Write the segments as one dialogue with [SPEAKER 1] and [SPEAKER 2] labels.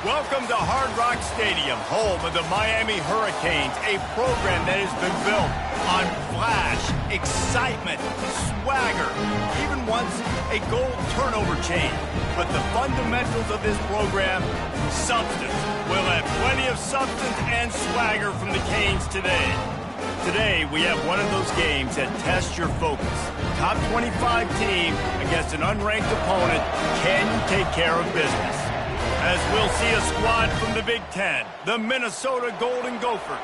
[SPEAKER 1] Welcome to Hard Rock Stadium, home of the Miami Hurricanes, a program that has been built on flash, excitement, swagger, even once a gold turnover chain. But the fundamentals of this program, substance. We'll have plenty of substance and swagger from the Canes today. Today, we have one of those games that tests your focus. Top 25 team against an unranked opponent. Can you take care of business? As we'll see a squad from the Big Ten, the Minnesota Golden Gophers,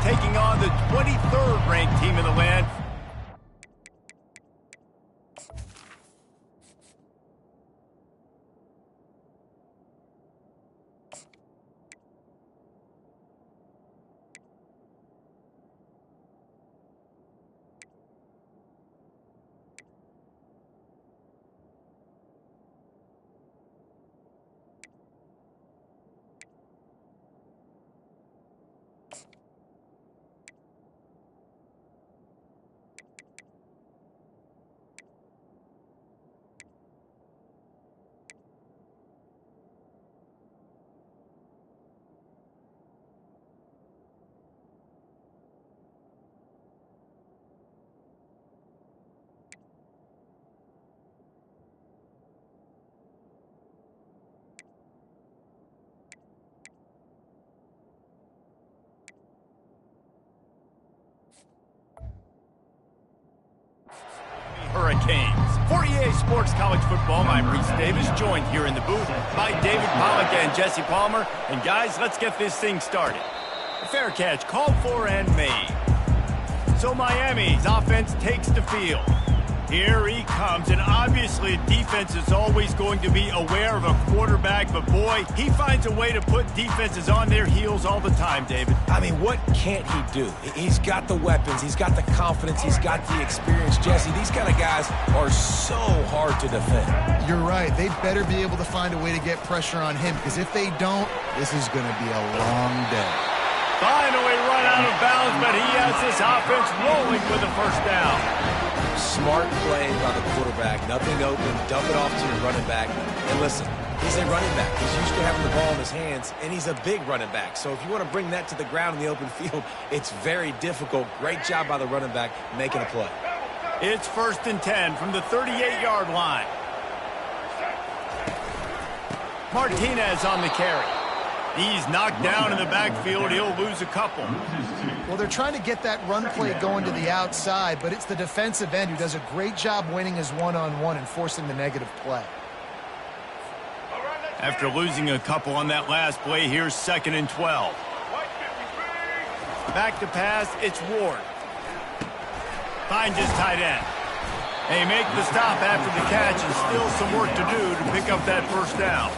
[SPEAKER 1] taking on the 23rd ranked team in the land. Hurricanes. For EA Sports College Football, I'm Reese Davis, joined here in the booth by David Pollack and Jesse Palmer. And guys, let's get this thing started. A fair catch called for and made. So Miami's offense takes the field. Here he comes, and obviously defense is always going to be aware of a quarterback, but boy, he finds a way to put defenses on their heels all the time, David.
[SPEAKER 2] I mean, what can't he do? He's got the weapons, he's got the confidence, he's got the experience. Jesse, these kind of guys are so hard to defend.
[SPEAKER 3] You're right. They better be able to find a way to get pressure on him, because if they don't, this is going to be a long day.
[SPEAKER 1] Finally run out of bounds, but he has this offense rolling with a first down.
[SPEAKER 2] Smart play by the quarterback. Nothing open. Dump it off to your running back. And listen, he's a running back. He's used to having the ball in his hands, and he's a big running back. So if you want to bring that to the ground in the open field, it's very difficult. Great job by the running back making a play.
[SPEAKER 1] It's 1st and 10 from the 38-yard line. Martinez on the carry. He's knocked down in the backfield. He'll lose a couple.
[SPEAKER 3] Well, they're trying to get that run play going to the outside, but it's the defensive end who does a great job winning his one-on-one and forcing the negative play.
[SPEAKER 1] After losing a couple on that last play, here's 2nd and 12. Back to pass, it's Ward. Finds his tight end. They make the stop after the catch, and still some work to do to pick up that first down.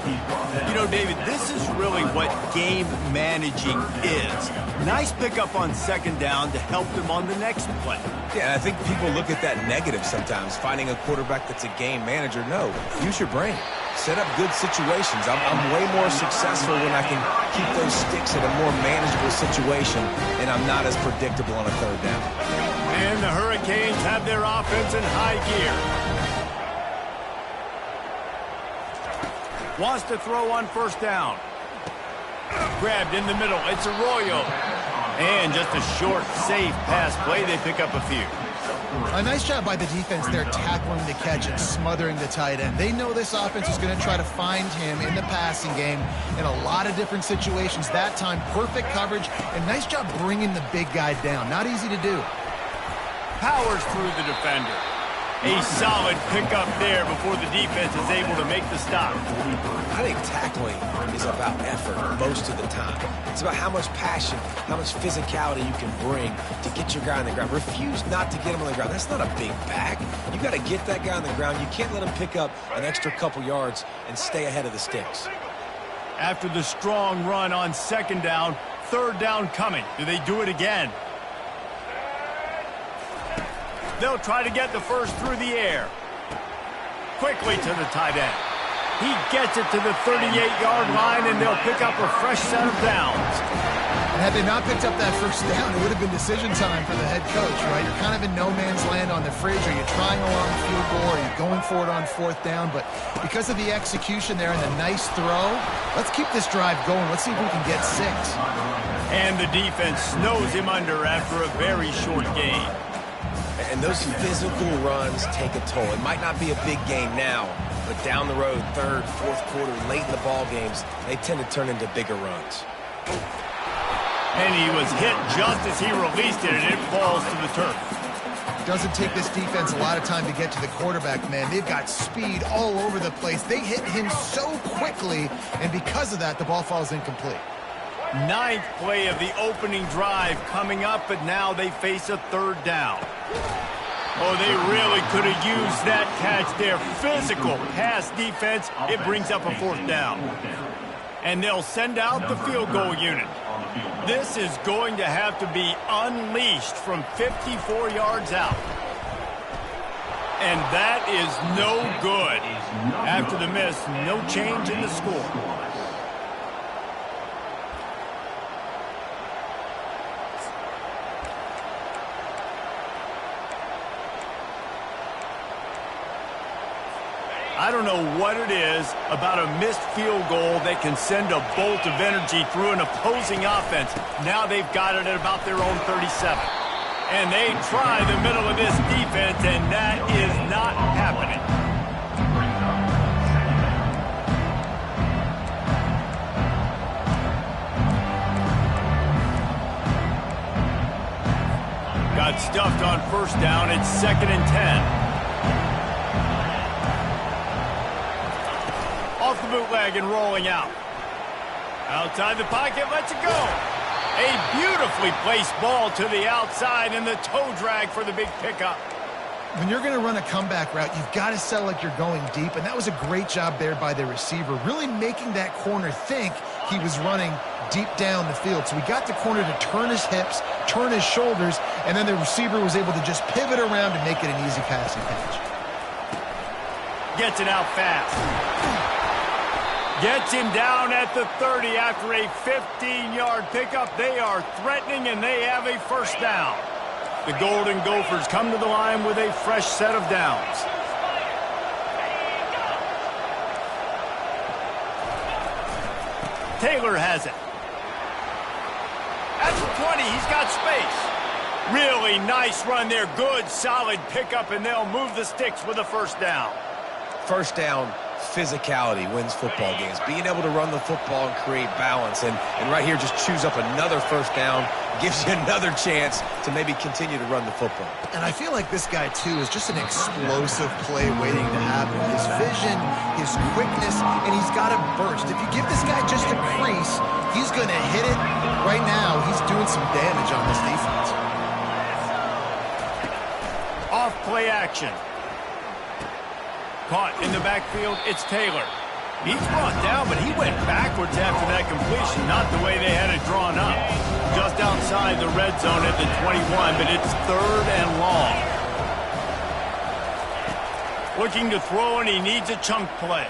[SPEAKER 1] You know, David, this is really what game managing is. Nice pickup on 2nd down to help them on the next play.
[SPEAKER 2] Yeah, I think people look at that negative sometimes, finding a quarterback that's a game manager. No, use your brain. Set up good situations. I'm way more successful when I can keep those sticks in a more manageable situation, and I'm not as predictable on a 3rd down.
[SPEAKER 1] And the Hurricanes have their offense in high gear. Wants to throw on 1st down. Grabbed in the middle. It's Arroyo. And just a short, safe pass play. They pick up a few.
[SPEAKER 3] A nice job by the defense there tackling the catch and smothering the tight end. They know this offense is going to try to find him in the passing game in a lot of different situations. That time, perfect coverage, and nice job bringing the big guy down. Not easy to do.
[SPEAKER 1] Powers through the defender. A solid pickup there before the defense is able to make the stop.
[SPEAKER 2] I think tackling is about effort most of the time. It's about how much passion, how much physicality you can bring to get your guy on the ground. Refuse not to get him on the ground. That's not a big back. You got to get that guy on the ground. You can't let him pick up an extra couple yards and stay ahead of the sticks.
[SPEAKER 1] After the strong run on 2nd down, 3rd down coming. Do they do it again? They'll try to get the first through the air. Quickly to the tight end. He gets it to the 38-yard line, and they'll pick up a fresh set of downs.
[SPEAKER 3] Had they not picked up that first down, it would have been decision time for the head coach, right? You're kind of in no man's land on the fridge. Are you trying a long field goal? Are you going for it on fourth down? But because of the execution there and the nice throw, let's keep this drive going. Let's see if we can get 6.
[SPEAKER 1] And the defense snows him under after a very short gain.
[SPEAKER 2] And those physical runs take a toll. It might not be a big game now, but down the road, third, fourth quarter, late in the ball games, they tend to turn into bigger runs.
[SPEAKER 1] And he was hit just as he released it, and it falls to the turf.
[SPEAKER 3] Doesn't take this defense a lot of time to get to the quarterback, man. They've got speed all over the place. They hit him so quickly, and because of that, the ball falls incomplete.
[SPEAKER 1] 9th play of the opening drive coming up, but now they face a third down. Oh, they really could have used that catch there. Physical pass defense. It brings up a fourth down. And they'll send out the field goal unit. This is going to have to be unleashed from 54 yards out. And that is no good. After the miss, no change in the score. I don't know what it is about a missed field goal that can send a bolt of energy through an opposing offense. Now they've got it at about their own 37. And they try the middle of this defense, and that is not happening. Got stuffed on first down. It's 2nd and 10. Off the bootleg and rolling out. Outside the pocket, lets it go. A beautifully placed ball to the outside and the toe drag for the big pickup.
[SPEAKER 3] When you're going to run a comeback route, you've got to sell like you're going deep, and that was a great job there by the receiver, really making that corner think he was running deep down the field. So we got the corner to turn his hips, turn his shoulders, and then the receiver was able to just pivot around and make it an easy passing catch.
[SPEAKER 1] Gets it out fast. Gets him down at the 30 after a 15-yard pickup. They are threatening, and they have a first down. The Golden Gophers come to the line with a fresh set of downs. Taylor has it. At the 20, he's got space. Really nice run there. Good, solid pickup, and they'll move the sticks with a first down.
[SPEAKER 2] First down, physicality wins football games. Being able to run the football and create balance. And right here, just choose up another first down, gives you another chance to maybe continue to run the football.
[SPEAKER 3] And I feel like this guy, too, is just an explosive play waiting to happen. His vision, his quickness, and he's got a burst. If you give this guy just a crease, he's going to hit it. Right now, he's doing some damage on this defense.
[SPEAKER 1] Off play action. Caught in the backfield, it's Taylor. He's brought down, but he went backwards after that completion, not the way they had it drawn up. Just outside the red zone at the 21, but it's 3rd and long. Looking to throw, and he needs a chunk play.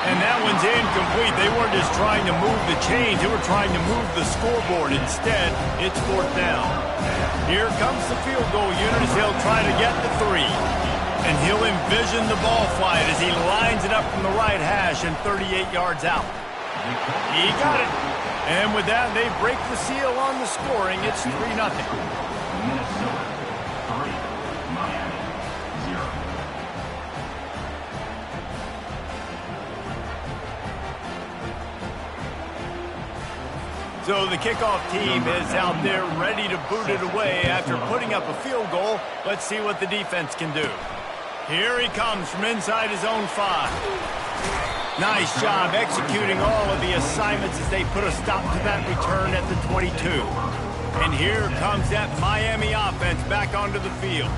[SPEAKER 1] And that one's incomplete. They weren't just trying to move the chains, they were trying to move the scoreboard. Instead, it's 4th down. Here comes the field goal unit as he'll try to get the 3. And he'll envision the ball flight as he lines it up from the right hash and 38 yards out. He got it. And with that, they break the seal on the scoring. It's 3-0.
[SPEAKER 4] Minnesota 3, Miami 0.
[SPEAKER 1] So the kickoff team is out there ready to boot it away after putting up a field goal. Let's see what the defense can do. Here he comes from inside his own 5. Nice job executing all of the assignments as they put a stop to that return at the 22. And here comes that Miami offense back onto the field.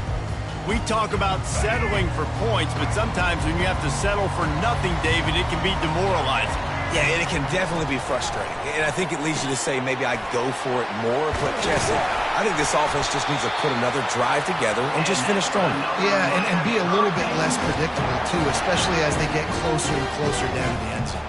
[SPEAKER 1] We talk about settling for points, but sometimes when you have to settle for nothing, David, it can be demoralizing.
[SPEAKER 2] Yeah, and it can definitely be frustrating. And I think it leads you to say maybe I go for it more. But, Jesse, I think this offense just needs to put another drive together and just finish strong.
[SPEAKER 3] Yeah, and be a little bit less predictable, too, especially as they get closer and closer down to the end zone.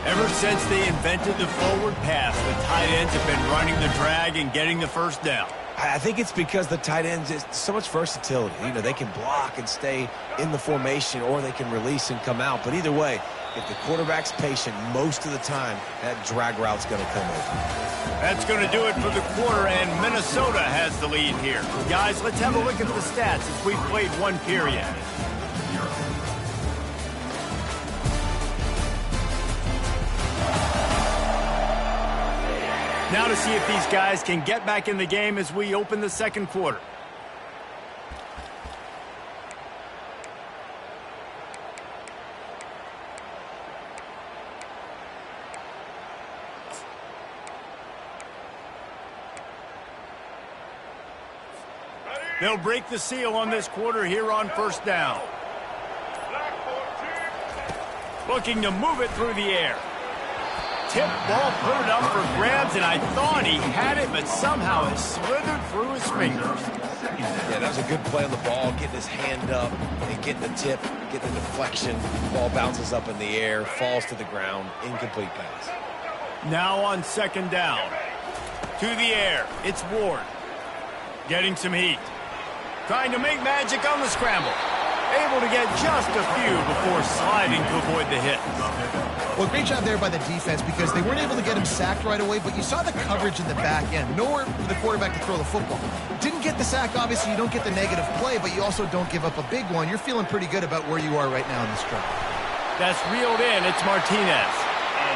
[SPEAKER 1] Ever since they invented the forward pass, the tight ends have been running the drag and getting the first down.
[SPEAKER 2] I think it's because the tight ends, is so much versatility. You know, they can block and stay in the formation, or they can release and come out. But either way, if the quarterback's patient most of the time, that drag route's going to come over.
[SPEAKER 1] That's going to do it for the quarter, and Minnesota has the lead here. Guys, let's have a look at the stats as we've played one period. Now to see if these guys can get back in the game as we open the second quarter. They'll break the seal on this quarter here on first down. Looking to move it through the air. Tip ball, put it up for grabs, and I thought he had it, but somehow it slithered through his fingers.
[SPEAKER 2] Yeah, that was a good play on the ball, getting his hand up and getting the tip, getting the deflection. Ball bounces up in the air, falls to the ground, incomplete pass.
[SPEAKER 1] Now on second down. To the air, it's Ward. Getting some heat. Trying to make magic on the scramble. Able to get just a few before sliding to avoid the hit.
[SPEAKER 3] Well, great job there by the defense because they weren't able to get him sacked right away, but you saw the coverage in the back end. Nowhere for the quarterback to throw the football. Didn't get the sack, obviously you don't get the negative play, but you also don't give up a big one. You're feeling pretty good about where you are right now in this drive.
[SPEAKER 1] That's reeled in. It's Martinez.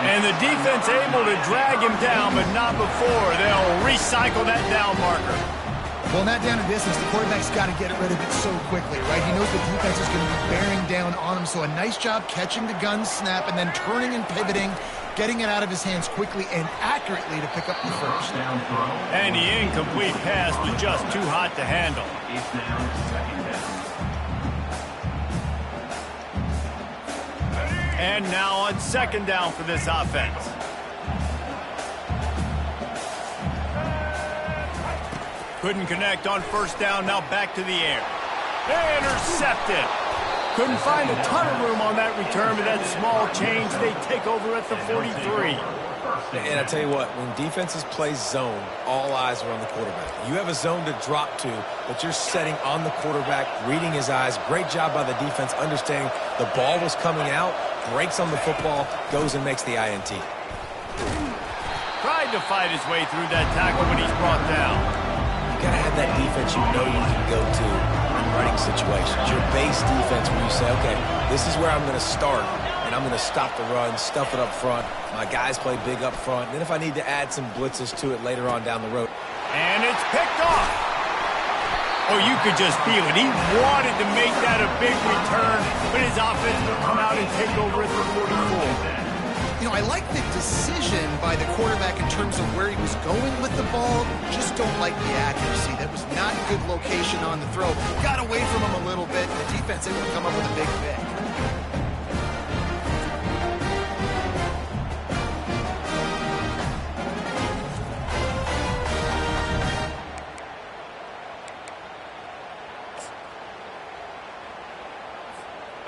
[SPEAKER 1] And the defense able to drag him down, but not before they'll recycle that down marker.
[SPEAKER 3] Well, not down a distance. The quarterback's got to get rid of it so quickly, right? He knows the defense is going to be bearing down on him, so a nice job catching the gun snap and then turning and pivoting, getting it out of his hands quickly and accurately to pick up the first.
[SPEAKER 1] And the incomplete pass was just too hot to handle. And now on second down for this offense. Couldn't connect on first down, now back to the air. Intercepted. Couldn't find a ton of room on that return, but that small change, they take over at the 43.
[SPEAKER 2] And I tell you what, when defenses play zone, all eyes are on the quarterback. You have a zone to drop to, but you're setting on the quarterback, reading his eyes. Great job by the defense, understanding the ball was coming out, breaks on the football, goes and makes the INT.
[SPEAKER 1] Tried to fight his way through that tackle, but he's brought down.
[SPEAKER 2] You got to have that defense you know you can go to in running situations. Your base defense where you say, okay, this is where I'm going to start, and I'm going to stop the run, stuff it up front. My guys play big up front. And then if I need to add some blitzes to it later on down the road.
[SPEAKER 1] And it's picked off. Oh, you could just feel it. He wanted to make that a big return, but his offense will come out and take over at the 44.
[SPEAKER 3] You know, I like the decision by the quarterback in terms of where he was going with the ball. Just don't like the accuracy. That was not good location on the throw. Got away from him a little bit. The defense able to come up with a big pick.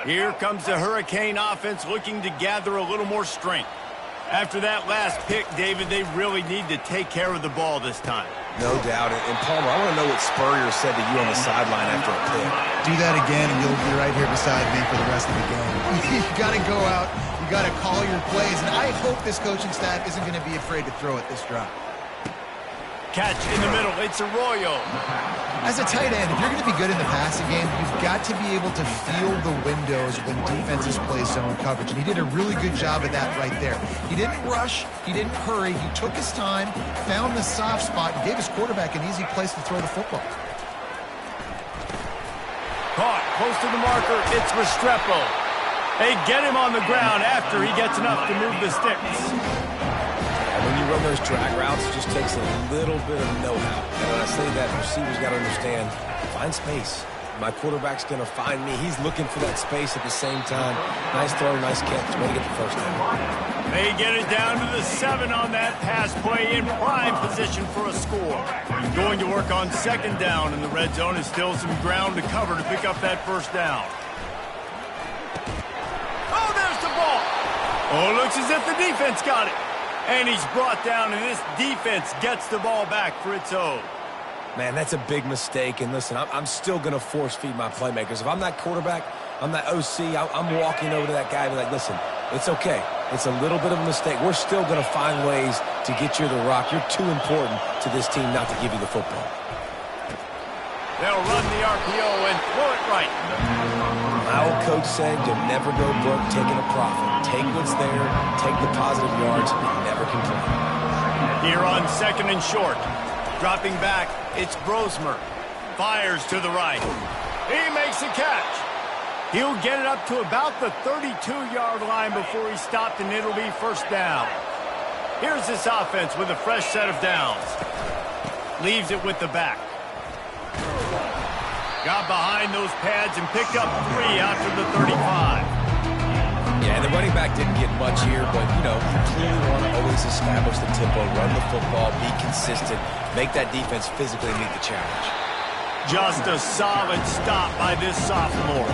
[SPEAKER 1] Here comes the Hurricane offense looking to gather a little more strength. After that last pick, David, they really need to take care of the ball this time.
[SPEAKER 2] No doubt. And Palmer, I want to know what Spurrier said to you on the sideline after a pick.
[SPEAKER 3] Do that again, and you'll be right here beside me for the rest of the game. You got to go out. You got to call your plays. And I hope this coaching staff isn't going to be afraid to throw it this drive.
[SPEAKER 1] Catch in the middle. It's Arroyo.
[SPEAKER 3] As a tight end, if you're going to be good in the passing game, you've got to be able to feel the windows when defenses play zone coverage. And he did a really good job of that right there. He didn't rush. He didn't hurry. He took his time, found the soft spot, and gave his quarterback an easy place to throw the football.
[SPEAKER 1] Caught close to the marker. It's Restrepo. They get him on the ground after he gets enough to move the sticks.
[SPEAKER 2] When you run those drag routes, it just takes a little bit of know-how. And when I say that, receivers got to understand, find space. My quarterback's going to find me. He's looking for that space at the same time. Nice throw, nice catch. Way to get the first down.
[SPEAKER 1] They get it down to the 7 on that pass play in prime position for a score. Going to work on second down, and the red zone is still some ground to cover to pick up that first down. Oh, there's the ball. Oh, looks as if the defense got it. And he's brought down, and this defense gets the ball back for its own.
[SPEAKER 2] Man, that's a big mistake. And listen, I'm still going to force feed my playmakers. If I'm that quarterback, I'm that OC, I'm walking over to that guy and be like, listen, it's okay. It's a little bit of a mistake. We're still going to find ways to get you the rock. You're too important to this team not to give you the football.
[SPEAKER 1] They'll run the RPO and throw it right.
[SPEAKER 2] My old coach said you'll never go broke taking a profit. Take what's there, take the positive yards, and never complain.
[SPEAKER 1] Here on 2nd and short. Dropping back, it's Brosmer. Fires to the right. He makes a catch. He'll get it up to about the 32-yard line before he's stopped, and it'll be first down. Here's this offense with a fresh set of downs. Leaves it with the back. Got behind those pads and picked up 3 after the 35.
[SPEAKER 2] Yeah, and the running back didn't get much here, but, you know, you clearly want to always establish the tempo, run the football, be consistent, make that defense physically meet the challenge.
[SPEAKER 1] Just a solid stop by this sophomore.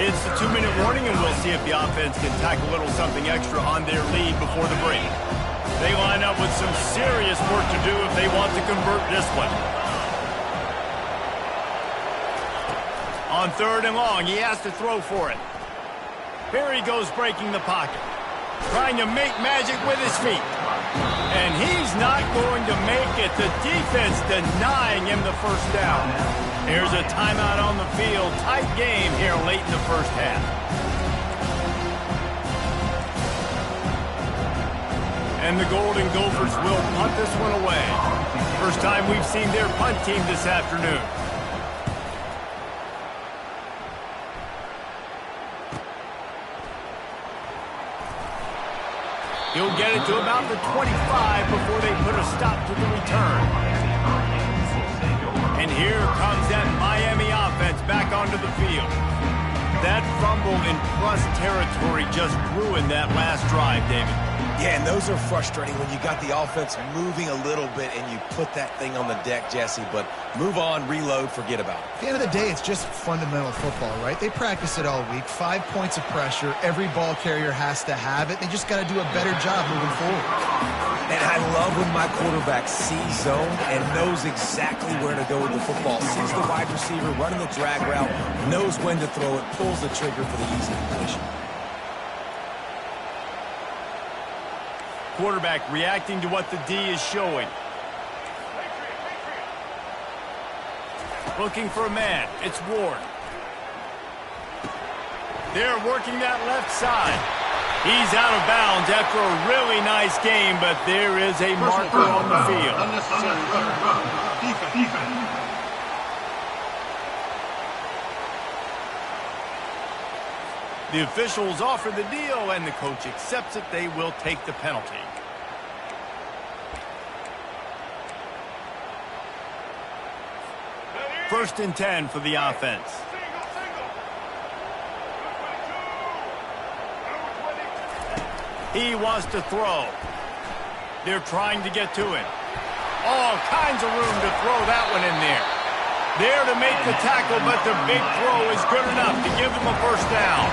[SPEAKER 1] It's the 2-minute warning, and we'll see if the offense can tack a little something extra on their lead before the break. They line up with some serious work to do if they want to convert this one. On 3rd and long, he has to throw for it. Here he goes breaking the pocket. Trying to make magic with his feet. And he's not going to make it. The defense denying him the first down. Here's a timeout on the field. Tight game here late in the first half. And the Golden Gophers will punt this one away. First time we've seen their punt team this afternoon. He'll get it to about the 25 before they put a stop to the return. And here comes that Miami offense back onto the field. That fumble in plus territory just ruined that last drive, David.
[SPEAKER 2] Yeah, and those are frustrating when you got the offense moving a little bit and you put that thing on the deck, Jesse. But move on, reload, forget about it.
[SPEAKER 3] At the end of the day, it's just fundamental football, right? They practice it all week. 5 points of pressure. Every ball carrier has to have it. They just got to do a better job moving forward.
[SPEAKER 2] And I love when my quarterback sees zone and knows exactly where to go with the football. Sees the wide receiver running the drag route, knows when to throw it, pulls the trigger for the easy completion.
[SPEAKER 1] Quarterback reacting to what the D is showing. Looking for a man. It's Ward. They're working that left side. He's out of bounds after a really nice game, but there is a marker on the field. The officials offer the deal, and the coach accepts it. They will take the penalty. First and 10 for the offense. He wants to throw. They're trying to get to it. All kinds of room to throw that one in there. There to make the tackle, but the big throw is good enough to give them a first down.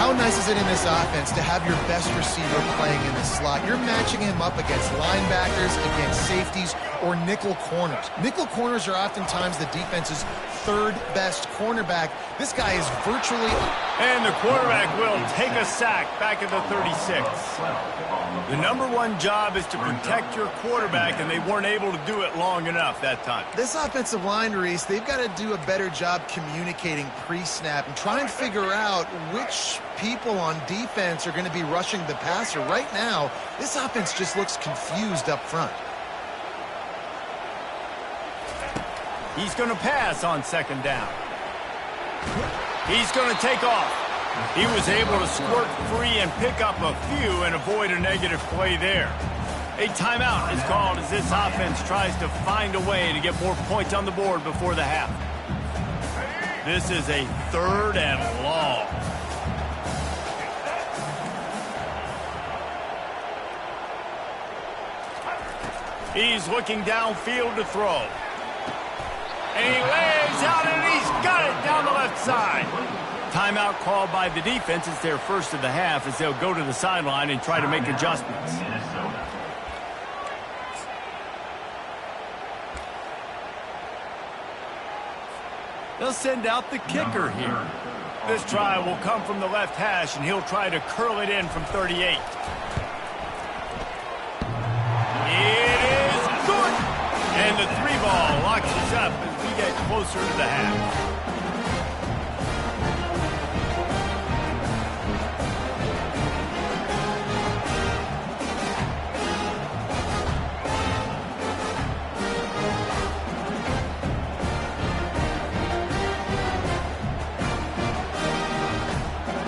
[SPEAKER 3] How nice is it in this offense to have your best receiver playing in the slot? You're matching him up against linebackers, against safeties, or nickel corners. Nickel corners are oftentimes the defense's 3rd best cornerback. This guy is virtually...
[SPEAKER 1] And the quarterback will take a sack back at the 36. The #1 job is to protect your quarterback, and they weren't able to do it long enough that time.
[SPEAKER 3] This offensive line, Reese, they've got to do a better job communicating pre-snap and try and figure out which people on defense are going to be rushing the passer. Right now, this offense just looks confused up front.
[SPEAKER 1] He's going to pass on 2nd down. He's going to take off. He was able to squirt free and pick up a few and avoid a negative play there. A timeout is called as this offense tries to find a way to get more points on the board before the half. This is a 3rd and long. He's looking downfield to throw. And he lays out, and he's got it down the left side. timeout called by the defense. It's their first of the half as they'll go to the sideline and try to make adjustments. They'll send out the kicker here. This try will come from the left hash, and he'll try to curl it in from 38. It is good! And the 3-ball locks us up as we get closer to the half.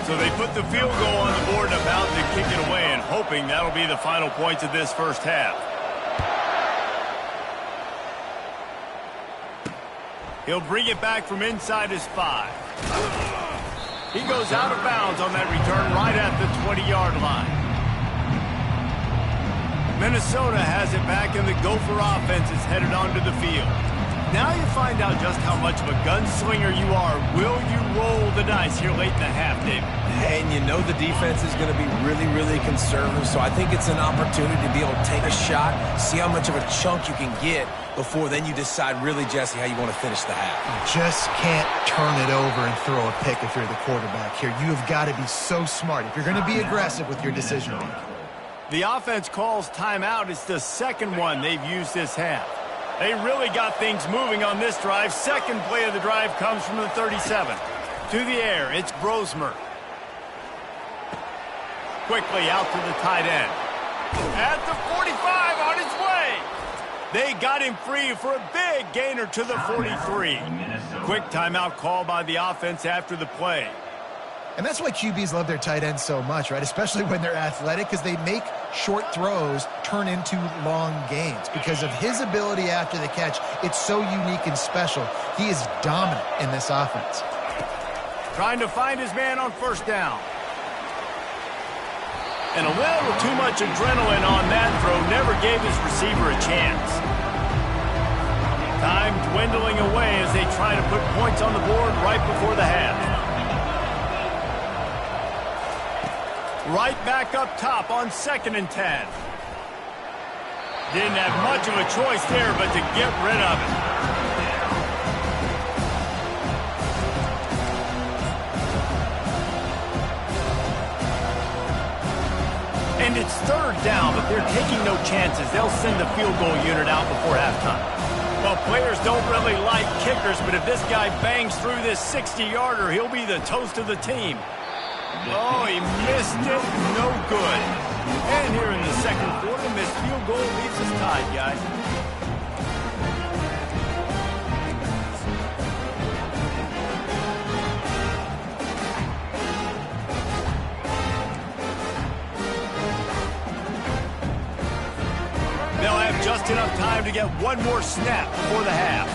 [SPEAKER 1] So they put the field goal on the board and about to kick it away, and hoping that'll be the final points of this first half. He'll bring it back from inside his 5. He goes out of bounds on that return right at the 20-yard line. Minnesota has it back, and the Gopher offense is headed onto the field. Now you find out just how much of a gunslinger you are. Will you roll the dice here late in the half, David?
[SPEAKER 2] And you know the defense is going to be really, really conservative, so I think it's an opportunity to be able to take a shot, see how much of a chunk you can get before then you decide really, Jesse, how you want to finish the half.
[SPEAKER 3] You just can't turn it over and throw a pick if you're the quarterback here. You have got to be so smart if you're going to be aggressive with your decision making.
[SPEAKER 1] The offense calls timeout. It's the second one they've used this half. They really got things moving on this drive. Second play of the drive comes from the 37. To the air, it's Brosmer. Quickly out to the tight end. At the 45, on his way. They got him free for a big gainer to the 43. Quick timeout call by the offense after the play.
[SPEAKER 3] And that's why QBs love their tight ends so much, right? Especially when they're athletic, because they make short throws turn into long gains. Because of his ability after the catch, it's so unique and special. He is dominant in this offense.
[SPEAKER 1] Trying to find his man on first down. And a little too much adrenaline on that throw never gave his receiver a chance. Time dwindling away as they try to put points on the board right before the half. Right back up top on 2nd and 10. Didn't have much of a choice there but to get rid of it. And it's 3rd down, but they're taking no chances. They'll send the field goal unit out before halftime. Well, players don't really like kickers, but if this guy bangs through this 60-yarder, he'll be the toast of the team. Oh, he missed it. No good. And here in the second quarter, missed field goal leaves us tied, guys. They'll have just enough time to get one more snap before the half.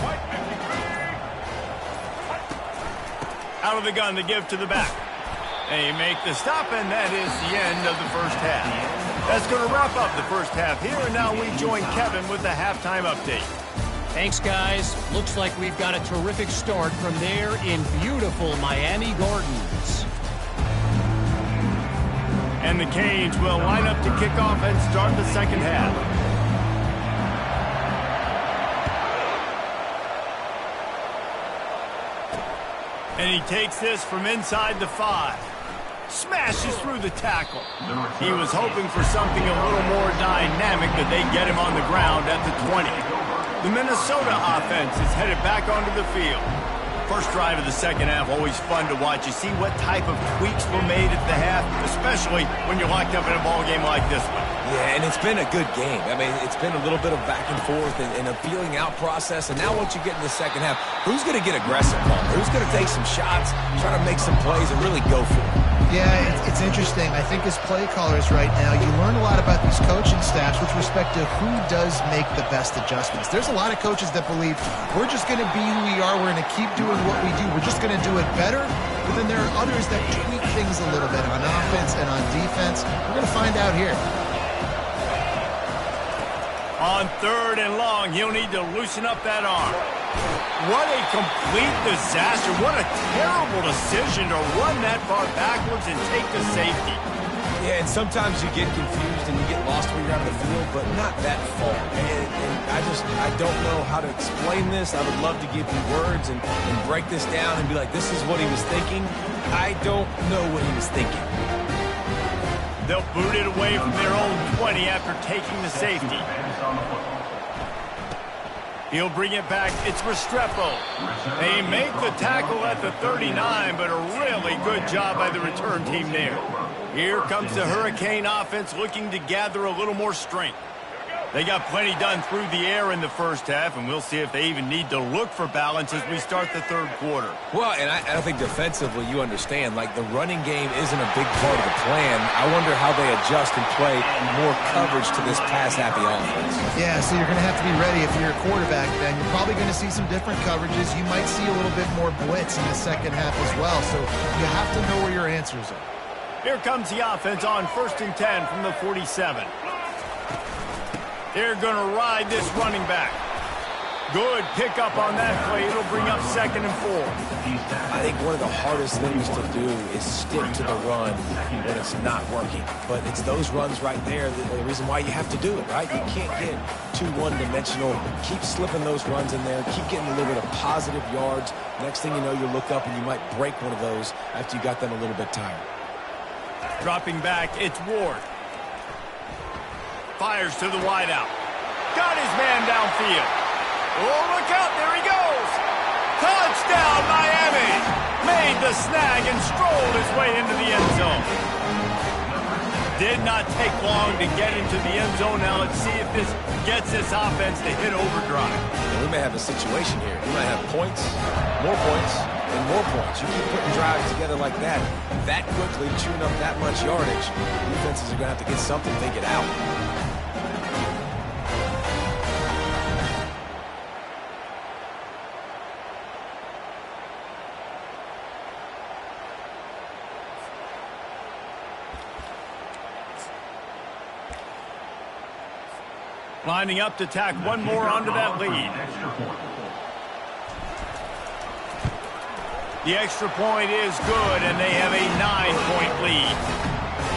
[SPEAKER 1] Out of the gun to give to the back. They make the stop, and that is the end of the first half. That's going to wrap up the first half here, and now we join Kevin with the halftime update.
[SPEAKER 5] Thanks, guys. Looks like we've got a terrific start from there in beautiful Miami Gardens.
[SPEAKER 1] And the Canes will line up to kick off and start the second half. And he takes this from inside the 5. Smashes through the tackle. He was hoping for something a little more dynamic, but they get him on the ground at the 20. The Minnesota offense is headed back onto the field. First drive of the second half, always fun to watch. You see what type of tweaks were made at the half, especially when you're locked up in a ball game like this one.
[SPEAKER 2] Yeah, and it's been a good game. I mean, it's been a little bit of back and forth and a feeling out process. And now once you get in the second half, who's going to get aggressive, Paul? Who's going to take some shots, try to make some plays, and really go for it?
[SPEAKER 3] Yeah, it's interesting. I think as play callers right now, you learn a lot about these coaching staffs with respect to who does make the best adjustments. There's a lot of coaches that believe we're just going to be who we are. We're going to keep doing what we do. We're just going to do it better. But then there are others that tweak things a little bit on offense and on defense. We're going to find out here.
[SPEAKER 1] On 3rd and long, he'll need to loosen up that arm. What a complete disaster. What a terrible decision to run that far backwards and take the safety.
[SPEAKER 2] Yeah, and sometimes you get confused and you get lost when you're out of the field, but not that far. And I don't know how to explain this. I would love to give you words and break this down and be like, this is what he was thinking. I don't know what he was thinking.
[SPEAKER 1] They'll boot it away from their own 20 after taking the safety. He'll bring it back. It's Restrepo. They make the tackle at the 39, but a really good job by the return team there. Here comes the Hurricane offense looking to gather a little more strength. They got plenty done through the air in the first half, and we'll see if they even need to look for balance as we start the third quarter.
[SPEAKER 2] Well, and I think defensively, you understand, like the running game isn't a big part of the plan. I wonder how they adjust and play more coverage to this pass-happy offense.
[SPEAKER 3] Yeah, so you're going to have to be ready if you're a quarterback, then. You're probably going to see some different coverages. You might see a little bit more blitz in the second half as well, so you have to know where your answers are.
[SPEAKER 1] Here comes the offense on 1st and 10 from the 47. They're going to ride this running back. Good pickup on that play. It'll bring up 2nd and 4.
[SPEAKER 2] I think one of the hardest things to do is stick to the run when it's not working. But it's those runs right there that are the reason why you have to do it, right? You can't get too one-dimensional. Keep slipping those runs in there. Keep getting a little bit of positive yards. Next thing you know, you look up and you might break one of those after you got them a little bit tired.
[SPEAKER 1] Dropping back, it's Ward. Fires to the wideout. Got his man downfield. Oh, look out, there he goes. Touchdown, Miami. Made the snag and strolled his way into the end zone. Did not take long to get into the end zone. Now let's see if this gets this offense to hit overdrive.
[SPEAKER 2] And we may have a situation here. We might have points, and more points. You keep putting drives together like that quickly, chewing up that much yardage, defenses are going to have to get something to get out.
[SPEAKER 1] Lining up to tack one more onto that lead. The extra point is good, and they have a 9-point lead.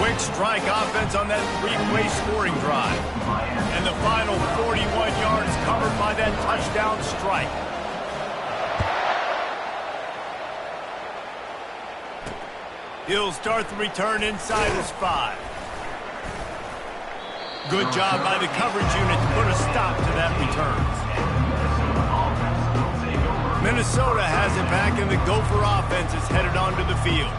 [SPEAKER 1] Quick strike offense on that 3-play scoring drive. And the final 41 yards covered by that touchdown strike. He'll start the return inside his 5. Good job by the coverage unit to put a stop to that return. Minnesota has it back, and the Gopher offense is headed onto the field.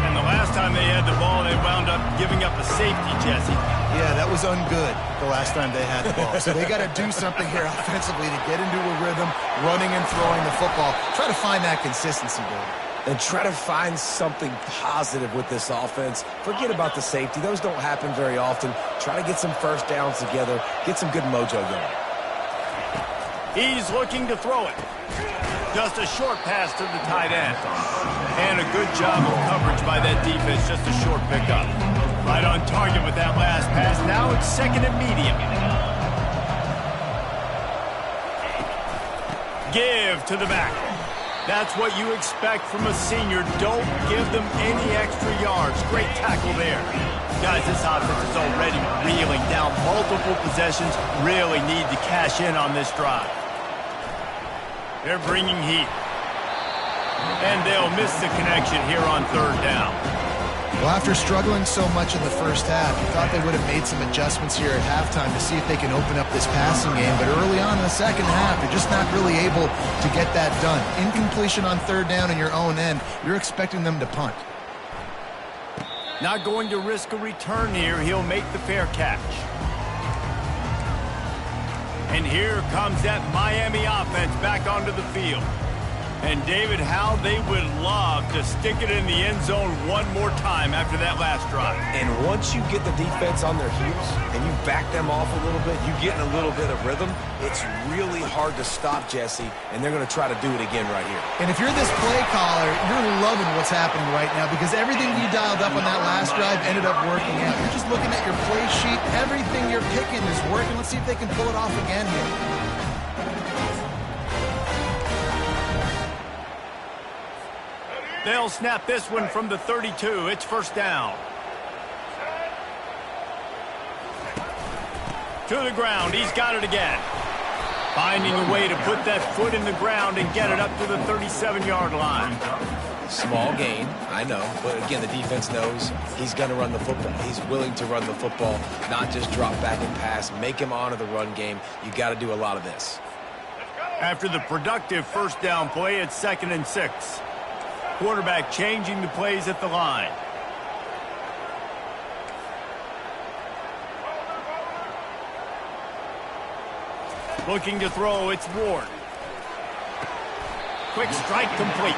[SPEAKER 1] And the last time they had the ball, they wound up giving up a safety, Jesse.
[SPEAKER 3] Yeah, that was ungood the last time they had the ball. So they got to do something here offensively to get into a rhythm, running and throwing the football. Try to find that consistency, Bill.
[SPEAKER 2] And try to find something positive with this offense. Forget about the safety. Those don't happen very often. Try to get some first downs together. Get some good mojo going.
[SPEAKER 1] He's looking to throw it. Just a short pass to the tight end. And a good job of coverage by that defense. Just a short pickup. Right on target with that last pass. Now it's 2nd and medium. Give to the back. That's what you expect from a senior. Don't give them any extra yards. Great tackle there. Guys, this offense is already reeling down multiple possessions. Really need to cash in on this drive. They're bringing heat. And they'll miss the connection here on 3rd down.
[SPEAKER 3] Well, after struggling so much in the first half, you thought they would have made some adjustments here at halftime to see if they can open up this passing game. But early on in the second half, they're just not really able to get that done. Incompletion on 3rd down in your own end, you're expecting them to punt.
[SPEAKER 1] Not going to risk a return here. He'll make the fair catch. And here comes that Miami offense back onto the field. And, David, how they would love to stick it in the end zone one more time after that last drive.
[SPEAKER 2] And once you get the defense on their heels and you back them off a little bit, you get in a little bit of rhythm, it's really hard to stop, Jesse, and they're going to try to do it again right here.
[SPEAKER 3] And if you're this play caller, you're loving what's happening right now because everything you dialed up on that last drive ended up working out. You're just looking at your play sheet. Everything you're picking is working. Let's see if they can pull it off again here.
[SPEAKER 1] They'll snap this one from the 32. It's first down. To the ground. He's got it again. Finding a way to put that foot in the ground and get it up to the 37-yard line.
[SPEAKER 2] Small gain, I know. But again, the defense knows he's going to run the football. He's willing to run the football, not just drop back and pass. Make him honor the run game. You got to do a lot of this.
[SPEAKER 1] After the productive first down play, it's 2nd and 6. Quarterback changing the plays at the line. Looking to throw, it's Ward. Quick strike complete.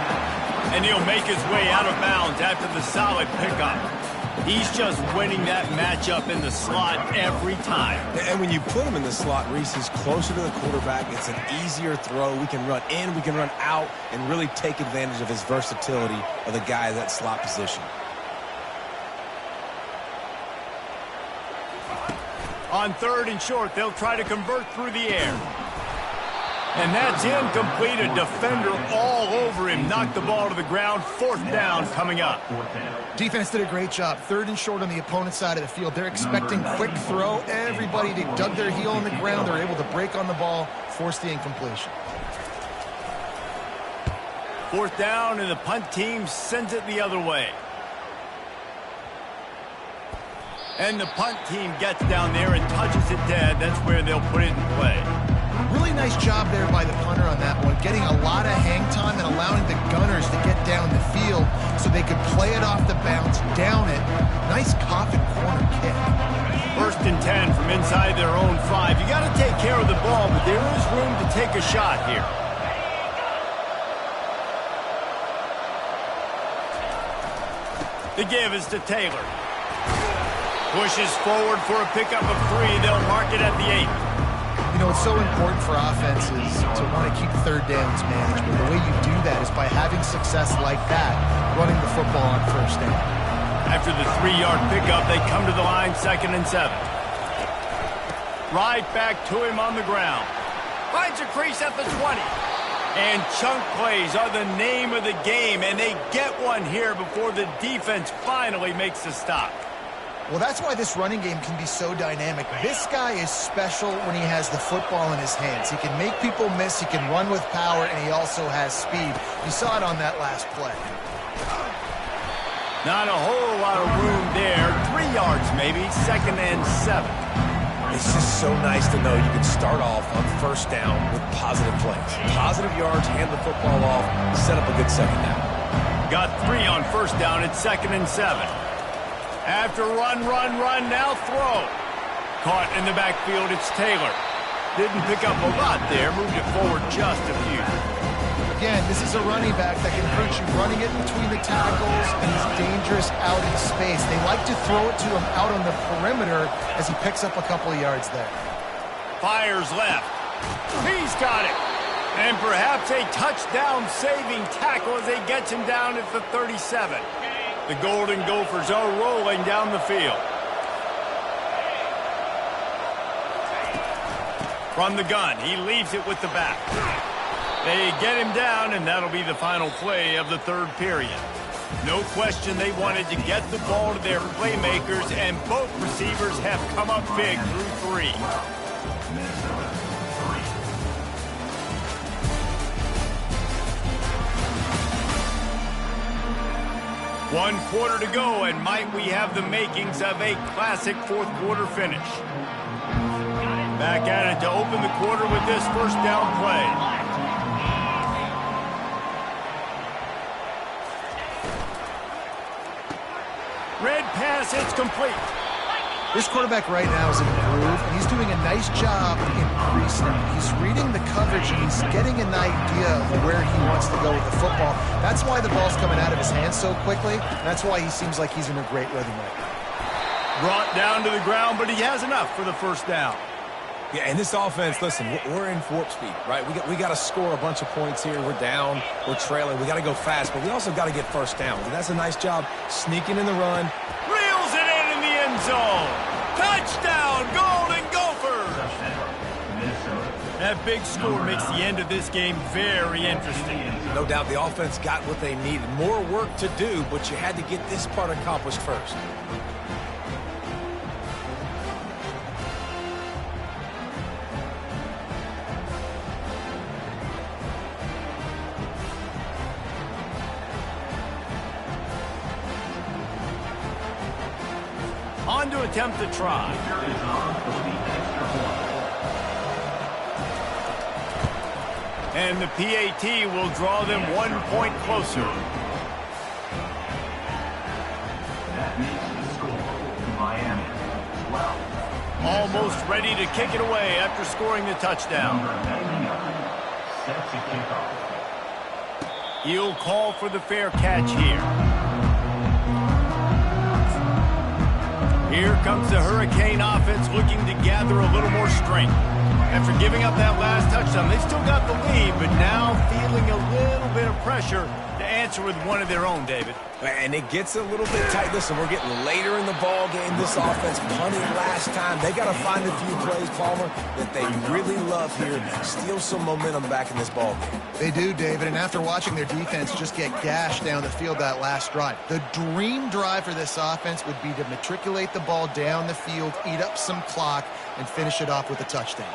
[SPEAKER 1] And he'll make his way out of bounds after the solid pickup. He's just winning that matchup in the slot every time.
[SPEAKER 2] And when you put him in the slot, Reese, is closer to the quarterback. It's an easier throw. We can run in, we can run out, and really take advantage of his versatility of the guy at that slot position.
[SPEAKER 1] On 3rd and short, they'll try to convert through the air. And that's incomplete. A defender all over him. Knocked the ball to the ground. 4th down coming up.
[SPEAKER 3] Defense did a great job. 3rd and short on the opponent's side of the field. They're expecting quick throw. Everybody dug their heel on the ground. They're able to break on the ball, force the incompletion.
[SPEAKER 1] 4th down, and the punt team sends it the other way. And the punt team gets down there and touches it dead. That's where they'll put it in play.
[SPEAKER 3] Really nice job there by the punter on that one, getting a lot of hang time and allowing the gunners to get down the field so they could play it off the bounce, down it. Nice coffin corner kick.
[SPEAKER 1] 1st and 10 from inside their own 5. You got to take care of the ball, but there is room to take a shot here. The give is to Taylor. Pushes forward for a pickup of 3. They'll mark it at the 8.
[SPEAKER 3] You know, it's so important for offenses to want to keep 3rd downs managed, but the way you do that is by having success like that, running the football on 1st down.
[SPEAKER 1] After the 3-yard pickup, they come to the line, 2nd and 7. Right back to him on the ground. Finds a crease at the 20. And chunk plays are the name of the game, and they get one here before the defense finally makes a stop.
[SPEAKER 3] Well, that's why this running game can be so dynamic. This guy is special when he has the football in his hands. He can make people miss, he can run with power, and he also has speed. You saw it on that last play.
[SPEAKER 1] Not a whole lot of room there. 3 yards maybe, 2nd and 7.
[SPEAKER 2] It's just so nice to know you can start off on 1st down with positive plays. Positive yards, hand the football off, set up a good 2nd down.
[SPEAKER 1] Got 3 on 1st down at 2nd and 7. After run, now throw. Caught in the backfield, it's Taylor. Didn't pick up a lot there, moved it forward just a few.
[SPEAKER 3] Again, this is a running back that can hurt you running it between the tackles, and he's dangerous out in space. They like to throw it to him out on the perimeter as he picks up a couple of yards there.
[SPEAKER 1] Fires left. He's got it. And perhaps a touchdown-saving tackle as they get him down at the 37. The Golden Gophers are rolling down the field. From the gun, he leaves it with the back. They get him down, and that'll be the final play of the 3rd period. No question they wanted to get the ball to their playmakers, and both receivers have come up big through 3. One quarter to go, and might we have the makings of a classic 4th quarter finish. Back at it to open the quarter with this 1st down play. Red pass, it's complete.
[SPEAKER 3] This quarterback right now is in a groove, and he's doing a nice job in pre-snap. He's reading the coverage, and he's getting an idea of where he wants to go with the football. That's why the ball's coming out of his hands so quickly, and that's why he seems like he's in a great rhythm right now.
[SPEAKER 1] Brought down to the ground, but he has enough for the 1st down.
[SPEAKER 2] Yeah, and this offense, listen, we're in warp speed, right? We got to score a bunch of points here. We're down, we're trailing. We got to go fast, but we also got to get 1st down. And that's a nice job sneaking in the run.
[SPEAKER 1] Reels it in the end zone. Touchdown, Golden Gophers! That big score makes the end of this game very interesting.
[SPEAKER 2] No doubt the offense got what they needed. More work to do, but you had to get this part accomplished first.
[SPEAKER 1] On to attempt the try. And the PAT will draw them 1 point closer.
[SPEAKER 4] That makes the score Miami 12.
[SPEAKER 1] Almost ready to kick it away after scoring the touchdown.
[SPEAKER 4] Number 99 sets a kickoff.
[SPEAKER 1] He'll call for the fair catch here. Here comes the Hurricane offense looking to gather a little more strength. After giving up that last touchdown, they still got the lead, but now feeling a little bit of pressure to answer with one of their own, David.
[SPEAKER 2] And it gets a little bit tight. Listen, we're getting later in the ball game. This offense punted last time. They got to find a few plays, Palmer, that they really love here. Steal some momentum back in this ball game.
[SPEAKER 3] They do, David, and after watching their defense just get gashed down the field that last drive, the dream drive for this offense would be to matriculate the ball down the field, eat up some clock, and finish it off with a touchdown.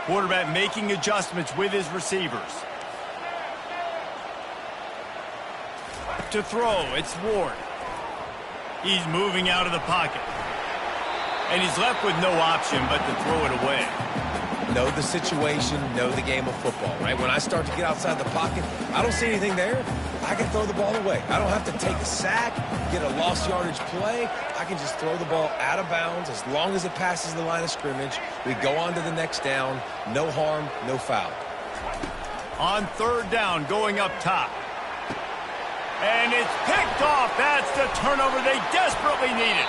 [SPEAKER 1] Quarterback making adjustments with his receivers. To throw, it's Ward. He's moving out of the pocket. And he's left with no option but to throw it away.
[SPEAKER 2] Know the situation, know the game of football, right? When I start to get outside the pocket, I don't see anything there. I can throw the ball away. I don't have to take a sack, get a lost yardage play. I can just throw the ball out of bounds as long as it passes the line of scrimmage. We go on to the next down. No harm, no foul.
[SPEAKER 1] On third down, going up top. And it's picked off. That's the turnover they desperately needed.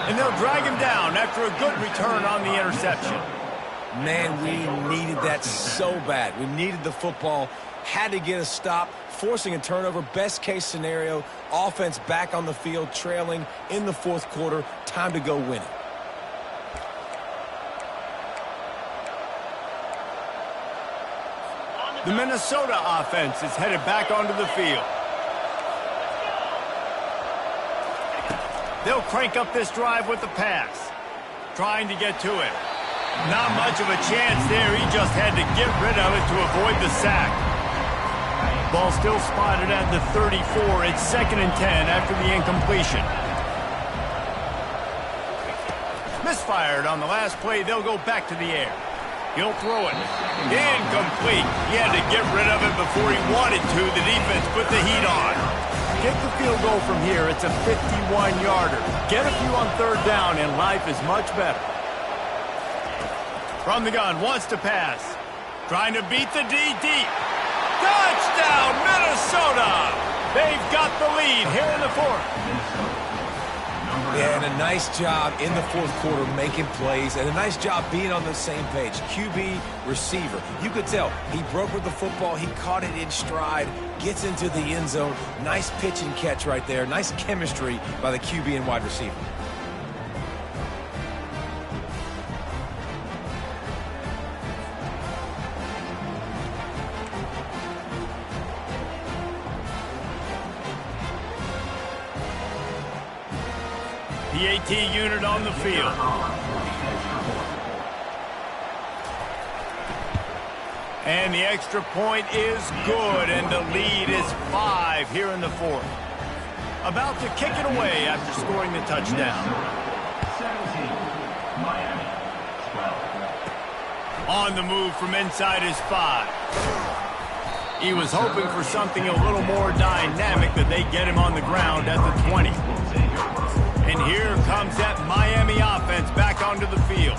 [SPEAKER 1] And they'll drag him down after a good return on the interception.
[SPEAKER 2] Man, we needed that so bad. We needed the football, had to get a stop, forcing a turnover. Best case scenario, offense back on the field, trailing in the fourth quarter. Time to go win it.
[SPEAKER 1] The Minnesota offense is headed back onto the field. They'll crank up this drive with the pass. Trying to get to it. Not much of a chance there. He just had to get rid of it to avoid the sack. Ball still spotted at the 34. It's 2nd and 10 after the incompletion. Misfired on the last play. They'll go back to the air. He'll throw it. Incomplete. He had to get rid of it before he wanted to. The defense put the heat on. Kick the field goal from here. It's a 51-yarder. Get a few on third down, and life is much better. From the gun, wants to pass. Trying to beat the D deep. Touchdown, Minnesota! They've got the lead here in the fourth.
[SPEAKER 2] Yeah, and a nice job in the fourth quarter making plays, and a nice job being on the same page. QB, receiver. You could tell he broke with the football. He caught it in stride, gets into the end zone. Nice pitch and catch right there. Nice chemistry by the QB and wide receiver.
[SPEAKER 1] PAT unit on the field. And the extra point is good, and the lead is 5 here in the fourth. About to kick it away after scoring the touchdown.
[SPEAKER 4] 17, Miami 12.
[SPEAKER 1] On the move from inside his 5. He was hoping for something a little more dynamic, that they get him on the ground at the 20. And here comes that Miami offense back onto the field.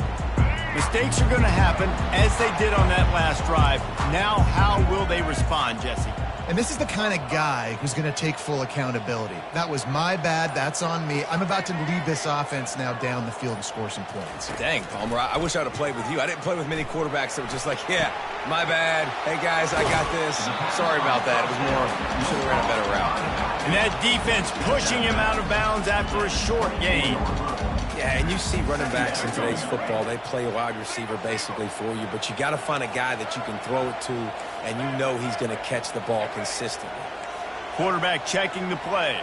[SPEAKER 1] Mistakes are going to happen, as they did on that last drive. Now, how will they respond, Jesse?
[SPEAKER 3] And this is the kind of guy who's going to take full accountability. That was my bad. That's on me. I'm about to lead this offense now down the field and score some points.
[SPEAKER 2] Dang, Palmer, I wish I would have played with you. I didn't play with many quarterbacks that were just like, yeah, my bad. Hey, guys, I got this. Sorry about that. It was more, you should have ran a better route.
[SPEAKER 1] And that defense pushing him out of bounds after a short gain.
[SPEAKER 2] Yeah, and you see running backs in today's football, they play a wide receiver basically for you, but you got to find a guy that you can throw it to, and you know he's going to catch the ball consistently.
[SPEAKER 1] Quarterback checking the play.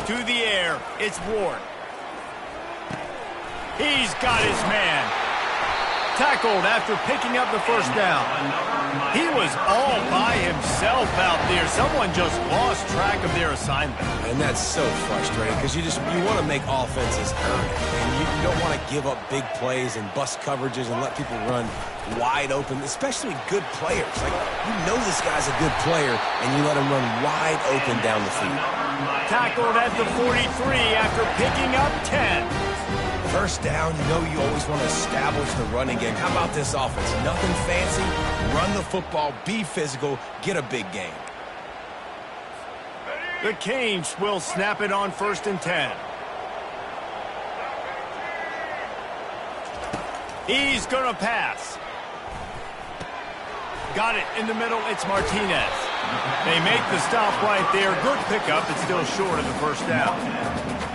[SPEAKER 1] To the air, it's Ward. He's got his man. Tackled after picking up the first down. He was all by himself out there. Someone just lost track of their assignment.
[SPEAKER 2] And that's so frustrating because you want to make offenses earn it. And you don't want to give up big plays and bust coverages and let people run wide open, especially good players. Like, you know this guy's a good player, and you let him run wide open down the field.
[SPEAKER 1] Tackled at the 43 after picking up 10.
[SPEAKER 2] First down, you know you always want to establish the running game. How about this offense? Nothing fancy. Run the football, be physical, get a big gain.
[SPEAKER 1] The Canes will snap it on 1st and 10. He's going to pass. Got it in the middle. It's Martinez. They make the stop right there. Good pickup. It's still short of the first down.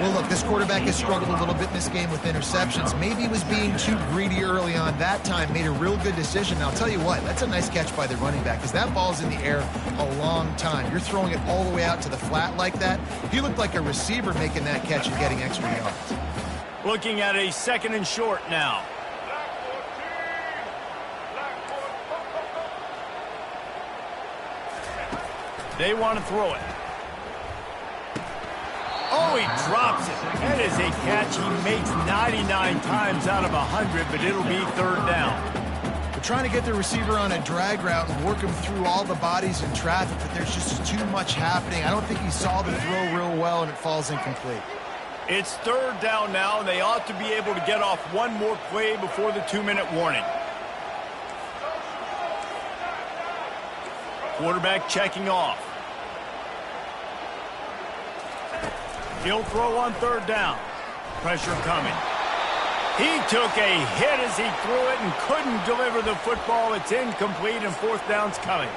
[SPEAKER 3] Well, look, this quarterback has struggled a little bit in this game with interceptions. Maybe he was being too greedy early on. That time made a real good decision. Now, I'll tell you what, that's a nice catch by the running back because that ball's in the air a long time. You're throwing it all the way out to the flat like that. He looked like a receiver making that catch and getting extra yards.
[SPEAKER 1] Looking at a 2nd and short now. They want to throw it. Oh, he drops it. That is a catch he makes 99 times out of 100, but it'll be 3rd down.
[SPEAKER 3] They're trying to get the receiver on a drag route and work him through all the bodies in traffic, but there's just too much happening. I don't think he saw the throw real well, and it falls incomplete.
[SPEAKER 1] It's 3rd down now, and they ought to be able to get off one more play before the 2-minute warning. Quarterback checking off. He'll throw on 3rd down. Pressure coming. He took a hit as he threw it and couldn't deliver the football. It's incomplete, and 4th down's coming.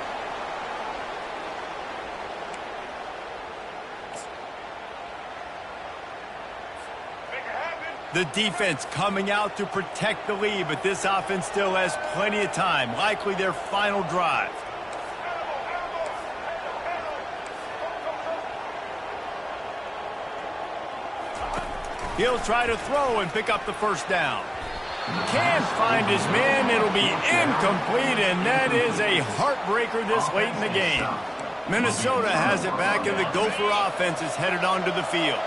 [SPEAKER 1] The defense coming out to protect the lead, but this offense still has plenty of time. Likely their final drive. He'll try to throw and pick up the first down. Can't find his man. It'll be incomplete, and that is a heartbreaker this late in the game. Minnesota has it back, and the Gopher offense is headed onto the field.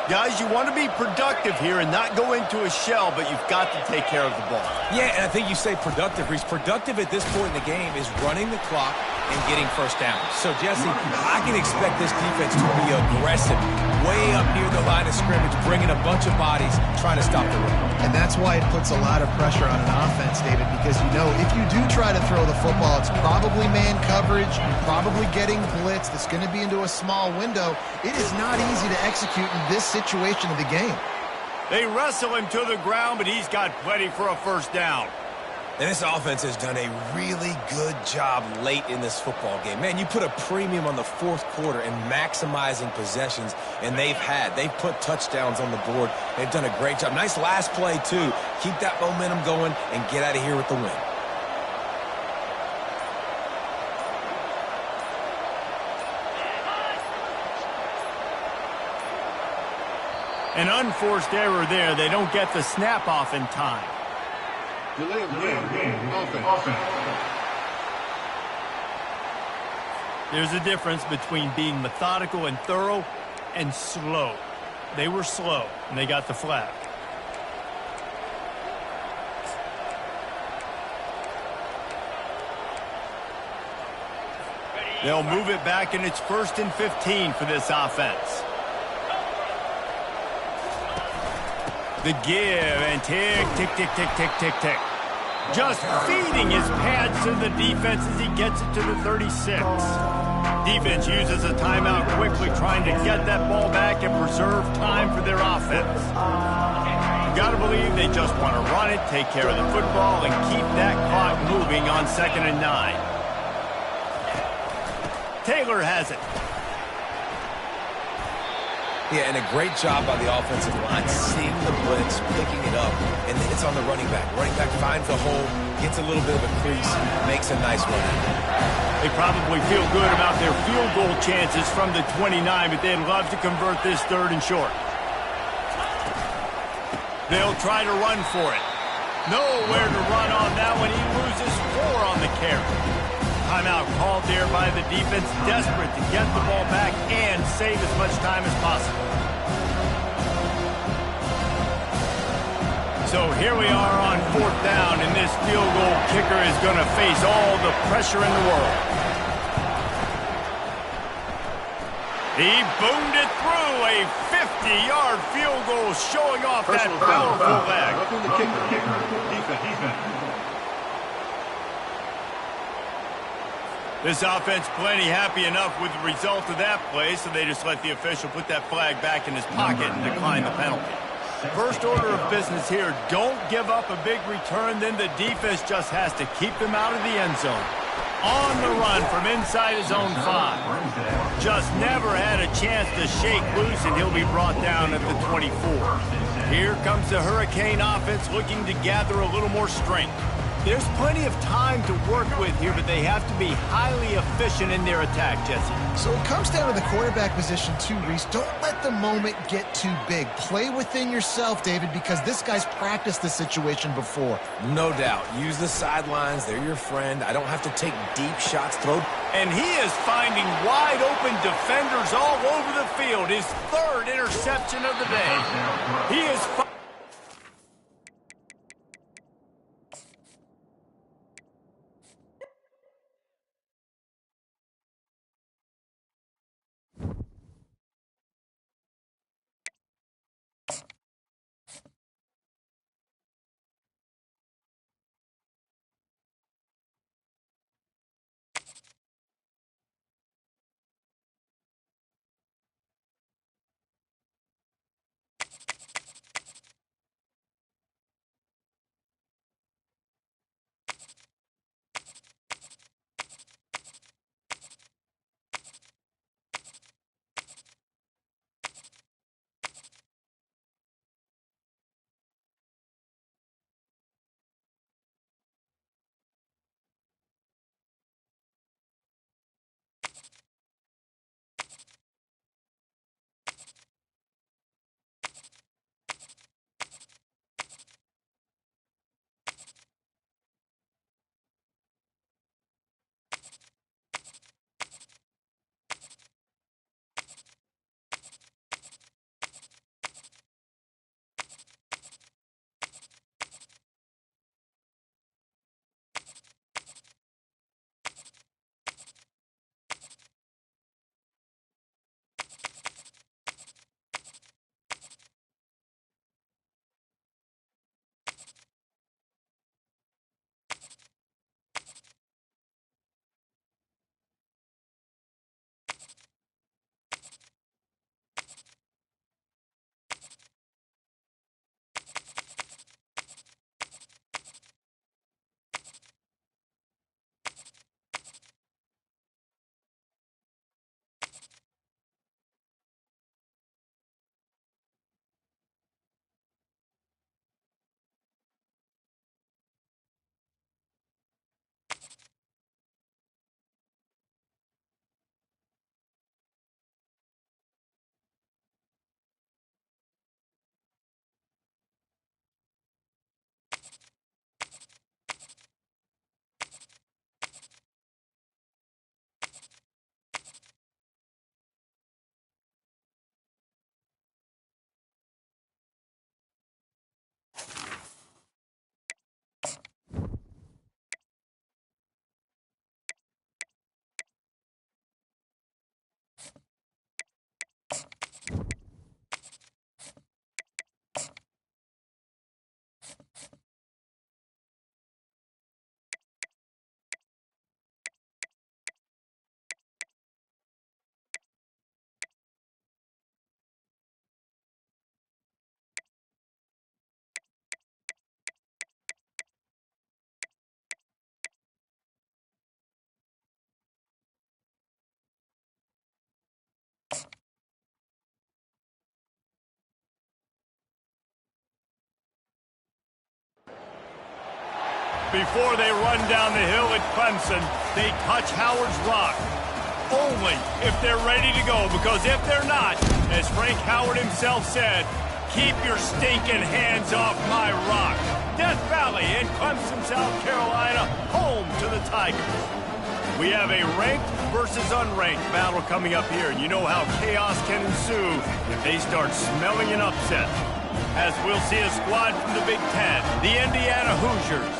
[SPEAKER 1] Guys, you want to be productive here and not go into a shell, but you've got to take care of the ball.
[SPEAKER 2] Yeah, and I think you say productive, Reese. Productive at this point in the game is running the clock and getting first down. So, Jesse, I can expect this defense to be aggressive, way up near the line of scrimmage, bringing a bunch of bodies, trying to stop the run.
[SPEAKER 3] And that's why it puts a lot of pressure on an offense, David, because you know if you do try to throw the football, it's probably man coverage, you're probably getting blitz that's going to be into a small window. It is not easy to execute in this situation of the game.
[SPEAKER 1] They wrestle him to the ground, but he's got plenty for a first down.
[SPEAKER 2] And this offense has done a really good job late in this football game. Man, you put a premium on the 4th quarter and maximizing possessions, and they've put touchdowns on the board. They've done a great job. Nice last play, too. Keep that momentum going and get out of here with the win.
[SPEAKER 1] An unforced error there. They don't get the snap off in time.
[SPEAKER 6] Delay of game. Offense.
[SPEAKER 1] There's a difference between being methodical and thorough and slow. They were slow, and they got the flag. They'll move it back, and it's 1st and 15 for this offense. The give and tick, tick, tick, tick, tick, tick, tick. Just feeding his pads to the defense as he gets it to the 36. Defense uses a timeout quickly, trying to get that ball back and preserve time for their offense. You gotta believe they just want to run it, take care of the football, and keep that clock moving on 2nd and 9. Taylor has it.
[SPEAKER 2] Yeah, and a great job by the offensive line, seeing the blitz, picking it up, and then it's on the running back. Running back finds the hole, gets a little bit of a crease, makes a nice run.
[SPEAKER 1] They probably feel good about their field goal chances from the 29, but they'd love to convert this 3rd and short. They'll try to run for it. Nowhere to run on that one. He loses 4 on the carry. Timeout called there by the defense, desperate to get the ball back and save as much time as possible. So here we are on 4th down, and this field goal kicker is going to face all the pressure in the world. He boomed it through, a 50-yard field goal showing off that powerful leg.
[SPEAKER 6] Roughing the kicker. Defense.
[SPEAKER 1] This offense plenty happy enough with the result of that play, so they just let the official put that flag back in his pocket and decline the penalty. First order of business here, don't give up a big return, then the defense just has to keep them out of the end zone. On the run from inside his own 5. Just never had a chance to shake loose, and he'll be brought down at the 24. Here comes the Hurricane offense looking to gather a little more strength. There's plenty of time to work with here, but they have to be highly efficient in their attack, Jesse.
[SPEAKER 3] So it comes down to the quarterback position too, Reese. Don't let the moment get too big. Play within yourself, David, because this guy's practiced this situation before.
[SPEAKER 2] No doubt. Use the sidelines. They're your friend. I don't have to take deep shots thrown.
[SPEAKER 1] And he is finding wide open defenders all over the field. His 3rd interception of the day. He is Before they run down the hill at Clemson, they touch Howard's rock. Only if they're ready to go, because if they're not, as Frank Howard himself said, keep your stinking hands off my rock. Death Valley in Clemson, South Carolina, home to the Tigers. We have a ranked versus unranked battle coming up here, and you know how chaos can ensue if they start smelling an upset. As we'll see a squad from the Big Ten, the Indiana Hoosiers,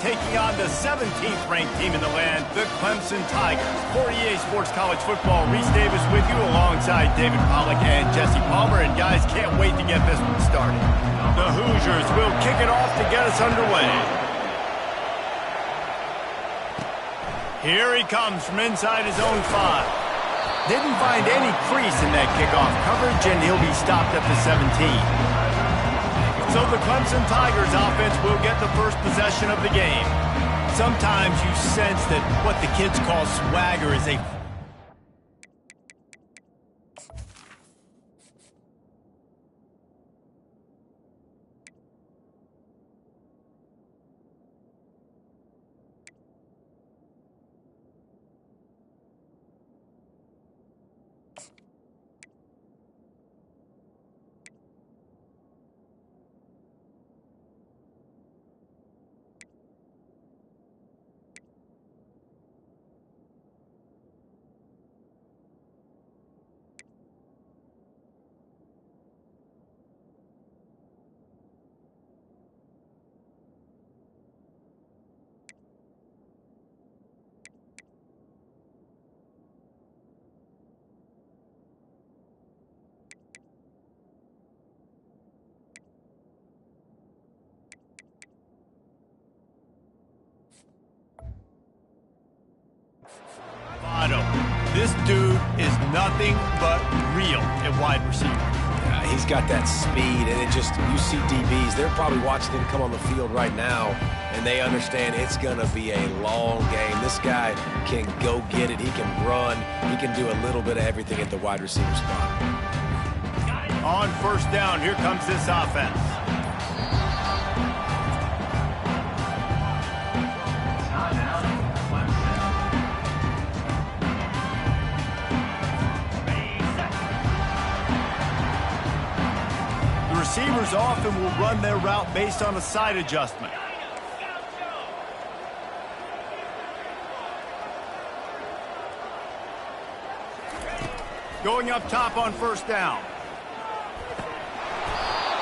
[SPEAKER 1] taking on the 17th ranked team in the land, the Clemson Tigers. For EA Sports College Football, Reese Davis with you alongside David Pollack and Jesse Palmer. And guys, can't wait to get this one started. The Hoosiers will kick it off to get us underway. Here he comes from inside his own 5. Didn't find any crease in that kickoff coverage, and he'll be stopped at the 17. So the Clemson Tigers offense will get the first possession of the game. Sometimes you sense that what the kids call swagger is a... This dude is nothing but real at wide receiver.
[SPEAKER 2] He's got that speed, and you see DBs, they're probably watching him come on the field right now, and they understand it's going to be a long game. This guy can go get it. He can run. He can do a little bit of everything at the wide receiver spot.
[SPEAKER 1] On first down, here comes this offense. Receivers often will run their route based on a side adjustment. Going up top on first down.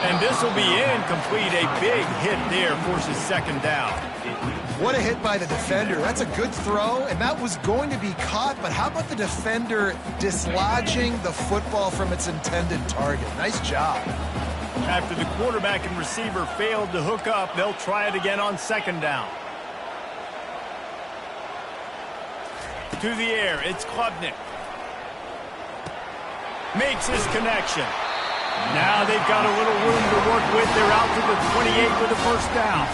[SPEAKER 1] And this will be incomplete. A big hit there forces second down.
[SPEAKER 3] What a hit by the defender. That's a good throw, and that was going to be caught, but how about the defender dislodging the football from its intended target? Nice job.
[SPEAKER 1] After the quarterback and receiver failed to hook up, they'll try it again on second down. To the air, it's Klubnik. Makes his connection. Now they've got a little room to work with. They're out to the 28 with a first down.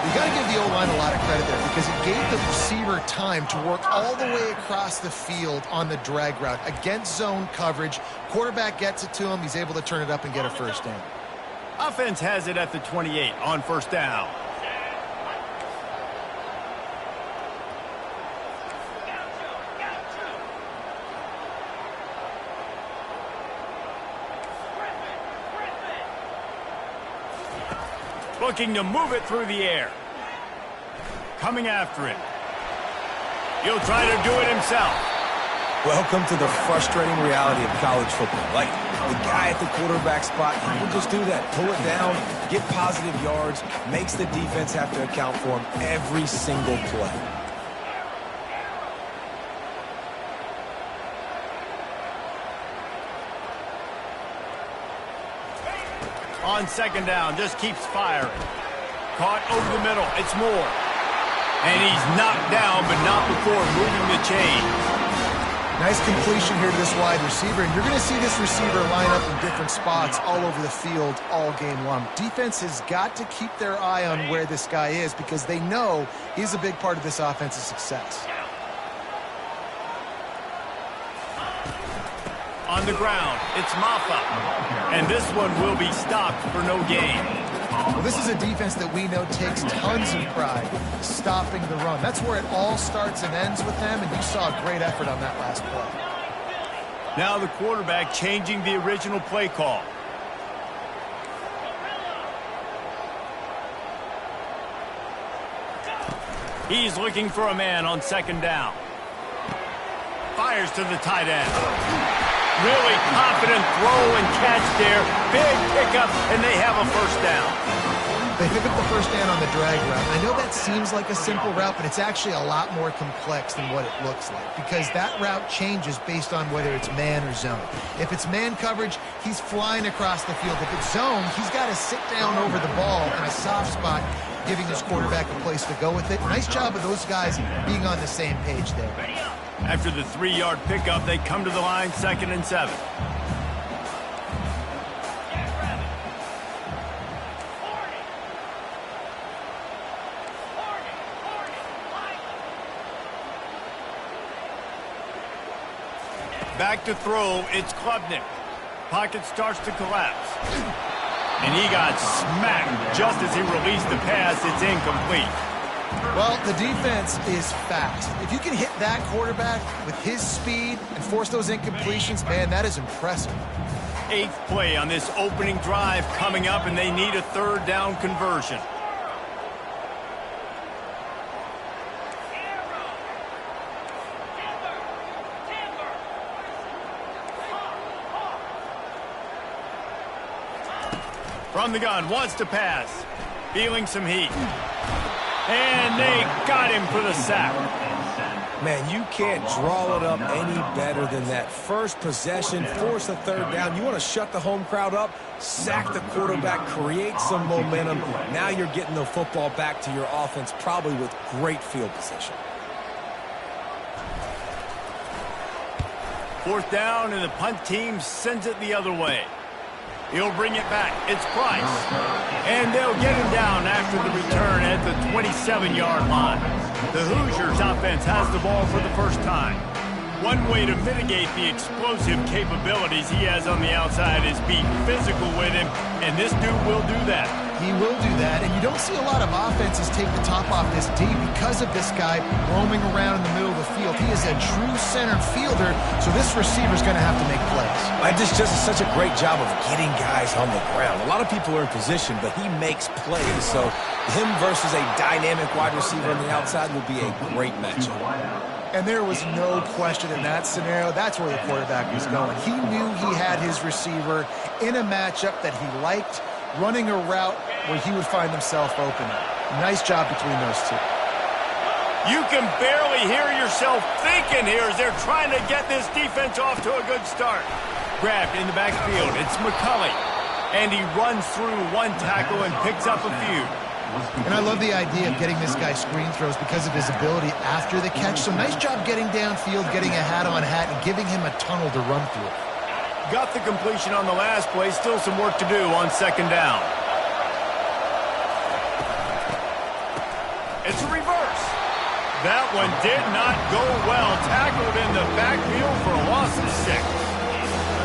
[SPEAKER 3] You got to give the O-line a lot of credit there because it gave the receiver time to work all the way across the field on the drag route against zone coverage. Quarterback gets it to him. He's able to turn it up and get a first down.
[SPEAKER 1] Offense has it at the 28 on first down. Looking to move it through the air. Coming after it. He'll try to do it himself.
[SPEAKER 2] Welcome to the frustrating reality of college football. Like, the guy at the quarterback spot, he will just do that. Pull it down, get positive yards, makes the defense have to account for him every single play.
[SPEAKER 1] On second down, just keeps firing. Caught over the middle, it's Moore. And he's knocked down, but not before moving the chains.
[SPEAKER 3] Nice completion here to this wide receiver, and you're going to see this receiver line up in different spots all over the field all game long. Defense has got to keep their eye on where this guy is because they know he's a big part of this offense's success.
[SPEAKER 1] On the ground, it's Maffa. And this one will be stopped for no gain.
[SPEAKER 3] Well, this is a defense that we know takes tons of pride stopping the run. That's where it all starts and ends with them, and you saw a great effort on that last play.
[SPEAKER 1] Now the quarterback changing the original play call. He's looking for a man on second down. Fires to the tight end. Really confident throw and catch there. Big pickup, and they have a first down.
[SPEAKER 3] They pick up the first down on the drag route. I know that seems like a simple route, but it's actually a lot more complex than what it looks like because that route changes based on whether it's man or zone. If it's man coverage, he's flying across the field. If it's zone, he's got to sit down over the ball in a soft spot, giving his quarterback a place to go with it. Nice job of those guys being on the same page there.
[SPEAKER 1] After the 3-yard pickup, they come to the line, 2nd and 7. Back to throw, it's Klubnik. Pocket starts to collapse. And he got smacked just as he released the pass. It's incomplete.
[SPEAKER 3] Well, the defense is fast. If you can hit that quarterback with his speed and force those incompletions, man, that is impressive.
[SPEAKER 1] 8th play on this opening drive coming up, and they need a 3rd down conversion. From the gun, wants to pass. Feeling some heat. And they got him for the sack.
[SPEAKER 2] Man, you can't draw it up any better than that. First possession, force a 3rd down. You want to shut the home crowd up, sack the quarterback, create some momentum. Now you're getting the football back to your offense, probably with great field position.
[SPEAKER 1] 4th down, and the punt team sends it the other way. He'll bring it back. It's Price. And they'll get him down after the return at the 27-yard line. The Hoosiers offense has the ball for the first time. One way to mitigate the explosive capabilities he has on the outside is be physical with him, and this dude will do that.
[SPEAKER 3] He will do that, and you don't see a lot of offenses take the top off this D because of this guy roaming around in the middle of the field. He is a true center fielder, so this receiver's going to have to make plays.
[SPEAKER 2] Just does such a great job of getting guys on the ground. A lot of people are in position, but he makes plays, so him versus a dynamic wide receiver on the outside will be a great matchup.
[SPEAKER 3] And there was no question in that scenario. That's where the quarterback was going. He knew he had his receiver in a matchup that he liked, running a route where he would find himself open. Nice job between those two.
[SPEAKER 1] You can barely hear yourself thinking here as they're trying to get this defense off to a good start. Grabbed in the backfield, it's McCulley. And he runs through one tackle and picks up a few.
[SPEAKER 3] And I love the idea of getting this guy screen throws because of his ability after the catch. So nice job getting downfield, getting a hat-on-hat, and giving him a tunnel to run through.
[SPEAKER 1] Got the completion on the last play. Still some work to do on 2nd down. It's a reverse. That one did not go well. Tackled in the backfield for a loss of 6.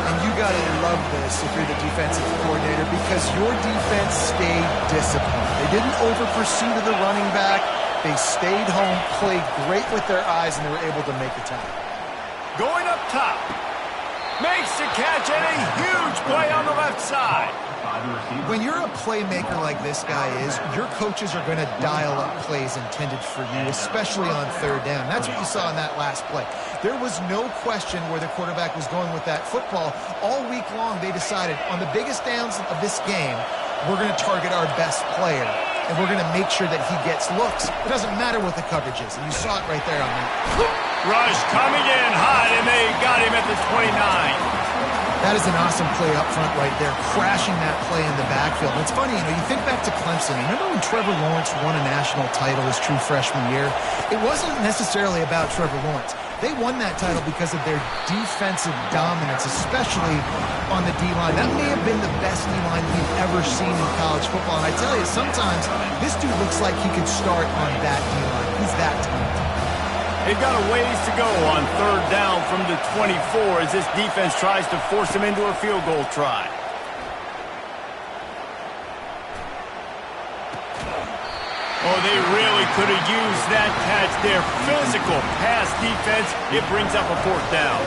[SPEAKER 3] And you got to love this if you're the defensive coordinator because your defense stayed disciplined. They didn't over-pursue to the running back. They stayed home, played great with their eyes, and they were able to make the tackle.
[SPEAKER 1] Going up top. Makes the catch and a huge play on the left side.
[SPEAKER 3] When you're a playmaker like this guy is, your coaches are going to dial up plays intended for you, especially on 3rd down. That's what you saw in that last play. There was no question where the quarterback was going with that football. All week long, they decided on the biggest downs of this game, we're going to target our best player, and we're going to make sure that he gets looks. It doesn't matter what the coverage is, and you saw it right there on that.
[SPEAKER 1] Rush coming in hot, and they got him at the 29.
[SPEAKER 3] That is an awesome play up front right there, crashing that play in the backfield. And it's funny, you think back to Clemson. Remember when Trevor Lawrence won a national title his true freshman year? It wasn't necessarily about Trevor Lawrence. They won that title because of their defensive dominance, especially on the D-line. That may have been the best D-line we've ever seen in college football. And I tell you, sometimes this dude looks like he could start on that D-line. He's that talented.
[SPEAKER 1] They've got a ways to go on 3rd down from the 24 as this defense tries to force them into a field goal try. Oh, they really could have used that catch there. Physical pass defense. It brings up a 4th down.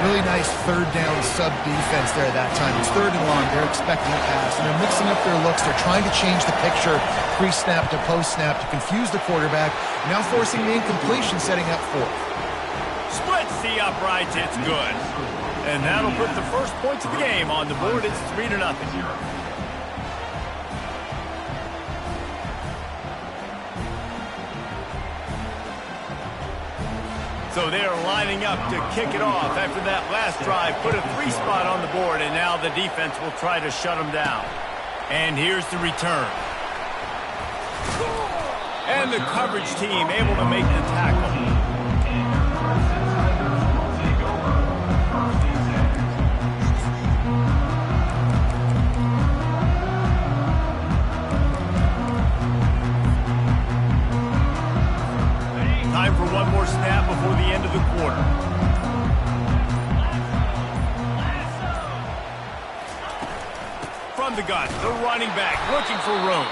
[SPEAKER 3] Really nice 3rd down sub defense there that time. It's 3rd and long. They're expecting a pass, and they're mixing up their looks. They're trying to change the picture pre-snap to post-snap to confuse the quarterback, now forcing the incompletion, setting up 4th.
[SPEAKER 1] Splits the uprights. It's good. And that'll put the first points of the game on the board. It's 3-0. So they're lining up to kick it off after that last drive. Put a 3 spot on the board, and now the defense will try to shut them down. And here's the return. And the coverage team able to make the tackle. Time for one more snap before the end of the quarter. From the gun, the running back looking for room.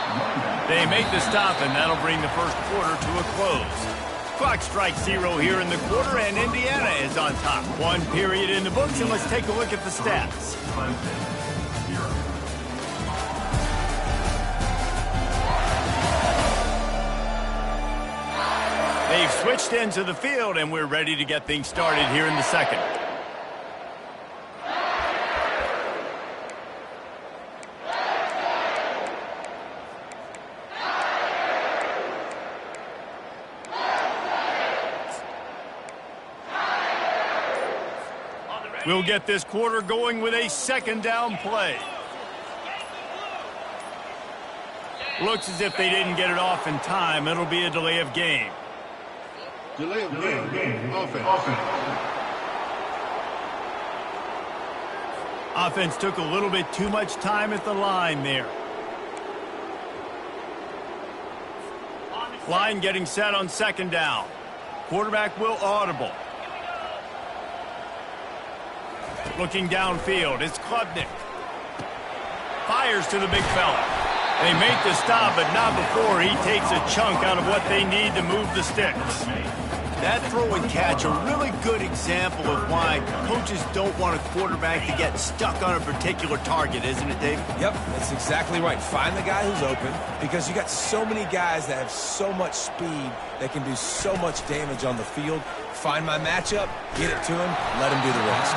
[SPEAKER 1] They make the stop, and that'll bring the first quarter to a close. Clock strikes 0 here in the quarter, and Indiana is on top. 1 period in the books, and let's take a look at the stats. They've switched into the field, and we're ready to get things started here in the second. We'll get this quarter going with a 2nd down play. Looks as if they didn't get it off in time. It'll be a delay of game.
[SPEAKER 6] Delay of game. Offense.
[SPEAKER 1] Offense took a little bit too much time at the line there. Line getting set on 2nd down. Quarterback will audible. Looking downfield, it's Klubnik. Fires to the big fella. They make the stop, but not before he takes a chunk out of what they need to move the sticks. That throw and catch, a really good example of why coaches don't want a quarterback to get stuck on a particular target, isn't it, Dave?
[SPEAKER 2] Yep, that's exactly right. Find the guy who's open, because you got so many guys that have so much speed that can do so much damage on the field. Find my matchup, get it to him, let him do the rest.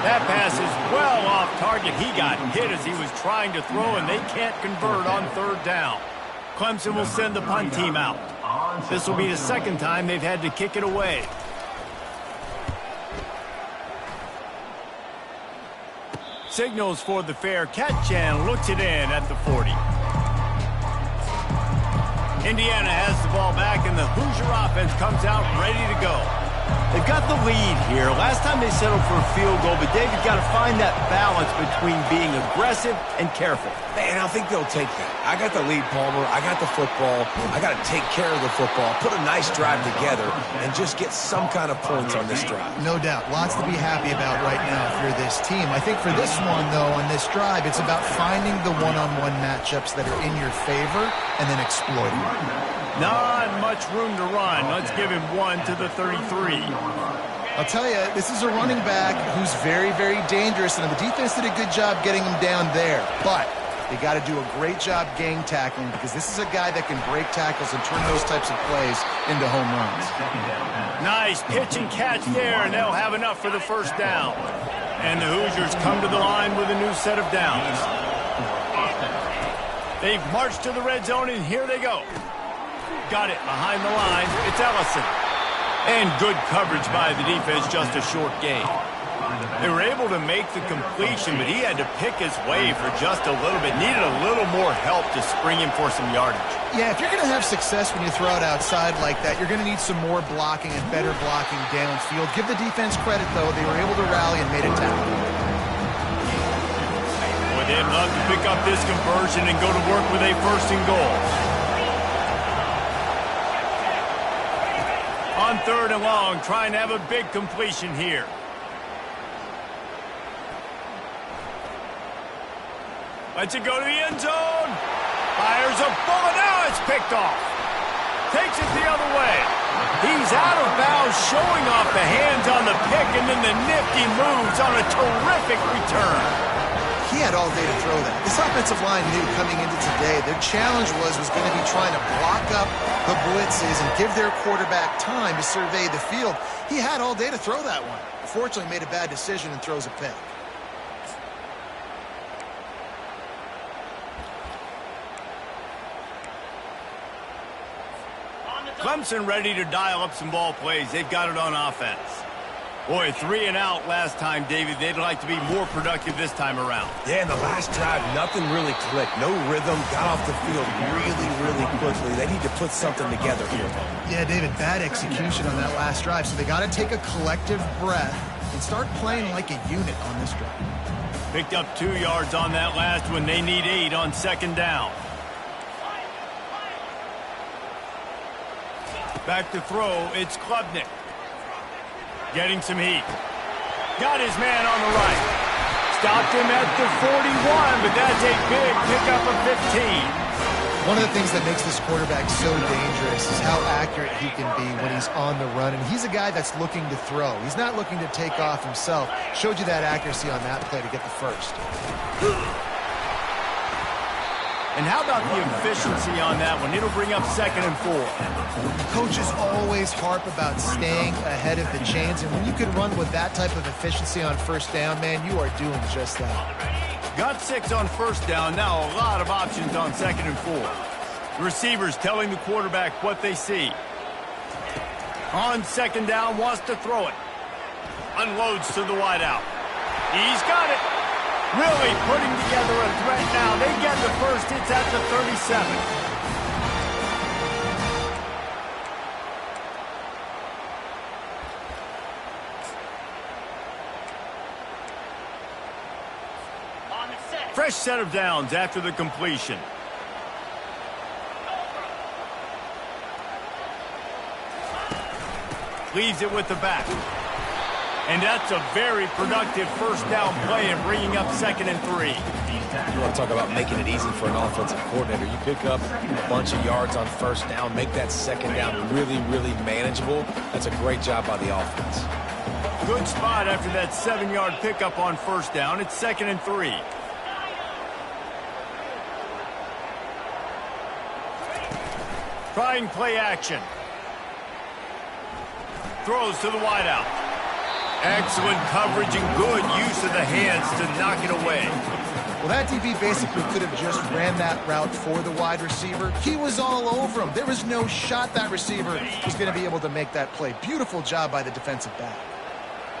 [SPEAKER 1] That pass is well off target. He got hit as he was trying to throw, and they can't convert on 3rd down. Clemson will send the punt team out. This will be the 2nd time they've had to kick it away. Signals for the fair catch and looks it in at the 40. Indiana has the ball back, and the Hoosier offense comes out ready to go. They've got the lead here. Last time they settled for a field goal, but Dave, you've got to find that balance between being aggressive and careful.
[SPEAKER 2] Man, I think they'll take that. I got the lead, Palmer. I got the football. I got to take care of the football, put a nice drive together, and just get some kind of points on this drive.
[SPEAKER 3] No doubt. Lots to be happy about right now if you're this team. I think for this one, though, on this drive, it's about finding the one-on-one matchups that are in your favor and then exploiting them.
[SPEAKER 1] Not much room to run. Let's give him 1 to the 33.
[SPEAKER 3] I'll tell you, this is a running back who's very, very dangerous, and the defense did a good job getting him down there. But they got to do a great job gang tackling, because this is a guy that can break tackles and turn those types of plays into home runs.
[SPEAKER 1] Nice pitch and catch there, and they'll have enough for the 1st down. And the Hoosiers come to the line with a new set of downs. They've marched to the red zone, and here they go. Got it behind the line. It's Ellison. And good coverage by the defense, just a short gain. They were able to make the completion, but he had to pick his way for just a little bit. Needed a little more help to spring him for some yardage.
[SPEAKER 3] Yeah, if you're going to have success when you throw it outside like that, you're going to need some more blocking and better blocking downfield. Give the defense credit, though. They were able to rally and made a tackle.
[SPEAKER 1] Boy, they'd love to pick up this conversion and go to work with a 1st and goal. On 3rd and long, trying to have a big completion here. Lets it go to the end zone. Fires a bullet out. it's picked off. Takes it the other way. He's out of bounds, showing off the hands on the pick, and then the nifty moves on a terrific return.
[SPEAKER 3] He had all day to throw that. This offensive line knew coming into today their challenge was going to be trying to block up the blitzes and give their quarterback time to survey the field. He had all day to throw that one. Unfortunately, made a bad decision and throws a pick.
[SPEAKER 1] Clemson ready to dial up some ball plays. They've got it on offense. Boy, 3 and out last time, David. They'd like to be more productive this time around.
[SPEAKER 2] Yeah, in the last drive, nothing really clicked. No rhythm, got off the field really quickly. They need to put something together here.
[SPEAKER 3] Yeah, David, bad execution on that last drive, so they got to take a collective breath and start playing like a unit on this drive.
[SPEAKER 1] Picked up 2 yards on that last one. They need 8 on second down. Back to throw, it's Klubnik. Getting some heat. Got his man on the right. Stopped him at the 41, but that's a big pickup of 15.
[SPEAKER 3] One of the things that makes this quarterback so dangerous is how accurate he can be when he's on the run. And he's a guy that's looking to throw. He's not looking to take off himself. Showed you that accuracy on that play to get the first.
[SPEAKER 1] And how about the efficiency on that one? It'll bring up 2nd and 4.
[SPEAKER 3] Coaches always harp about staying ahead of the chains, and when you can run with that type of efficiency on first down, man, you are doing just that.
[SPEAKER 1] Got 6 on first down. Now a lot of options on 2nd and 4. Receivers telling the quarterback what they see. On 2nd down, wants to throw it. Unloads to the wideout. He's got it. Really putting together a threat now. They get the first. It's at the 37. Fresh set of downs after the completion. Leaves it with the back. And that's a very productive first down play and bringing up 2nd and 3.
[SPEAKER 2] You want to talk about making it easy for an offensive coordinator. You pick up a bunch of yards on first down, make that second down really manageable. That's a great job by the offense.
[SPEAKER 1] Good spot after that 7-yard pickup on first down. It's 2nd and 3. Trying play action. Throws to the wideout. Excellent coverage and good use of the hands to knock it away.
[SPEAKER 3] Well, that DB basically could have just ran that route for the wide receiver. He was all over him. There was no shot that receiver was going to be able to make that play. Beautiful job by the defensive back.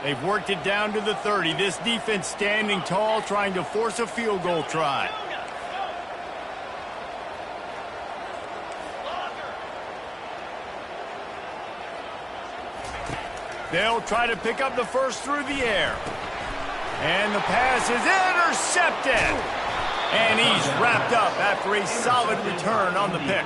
[SPEAKER 1] They've worked it down to the 30. This defense standing tall, trying to force a field goal try. They'll try to pick up the first through the air. And the pass is intercepted. And he's wrapped up after a solid return on the pick.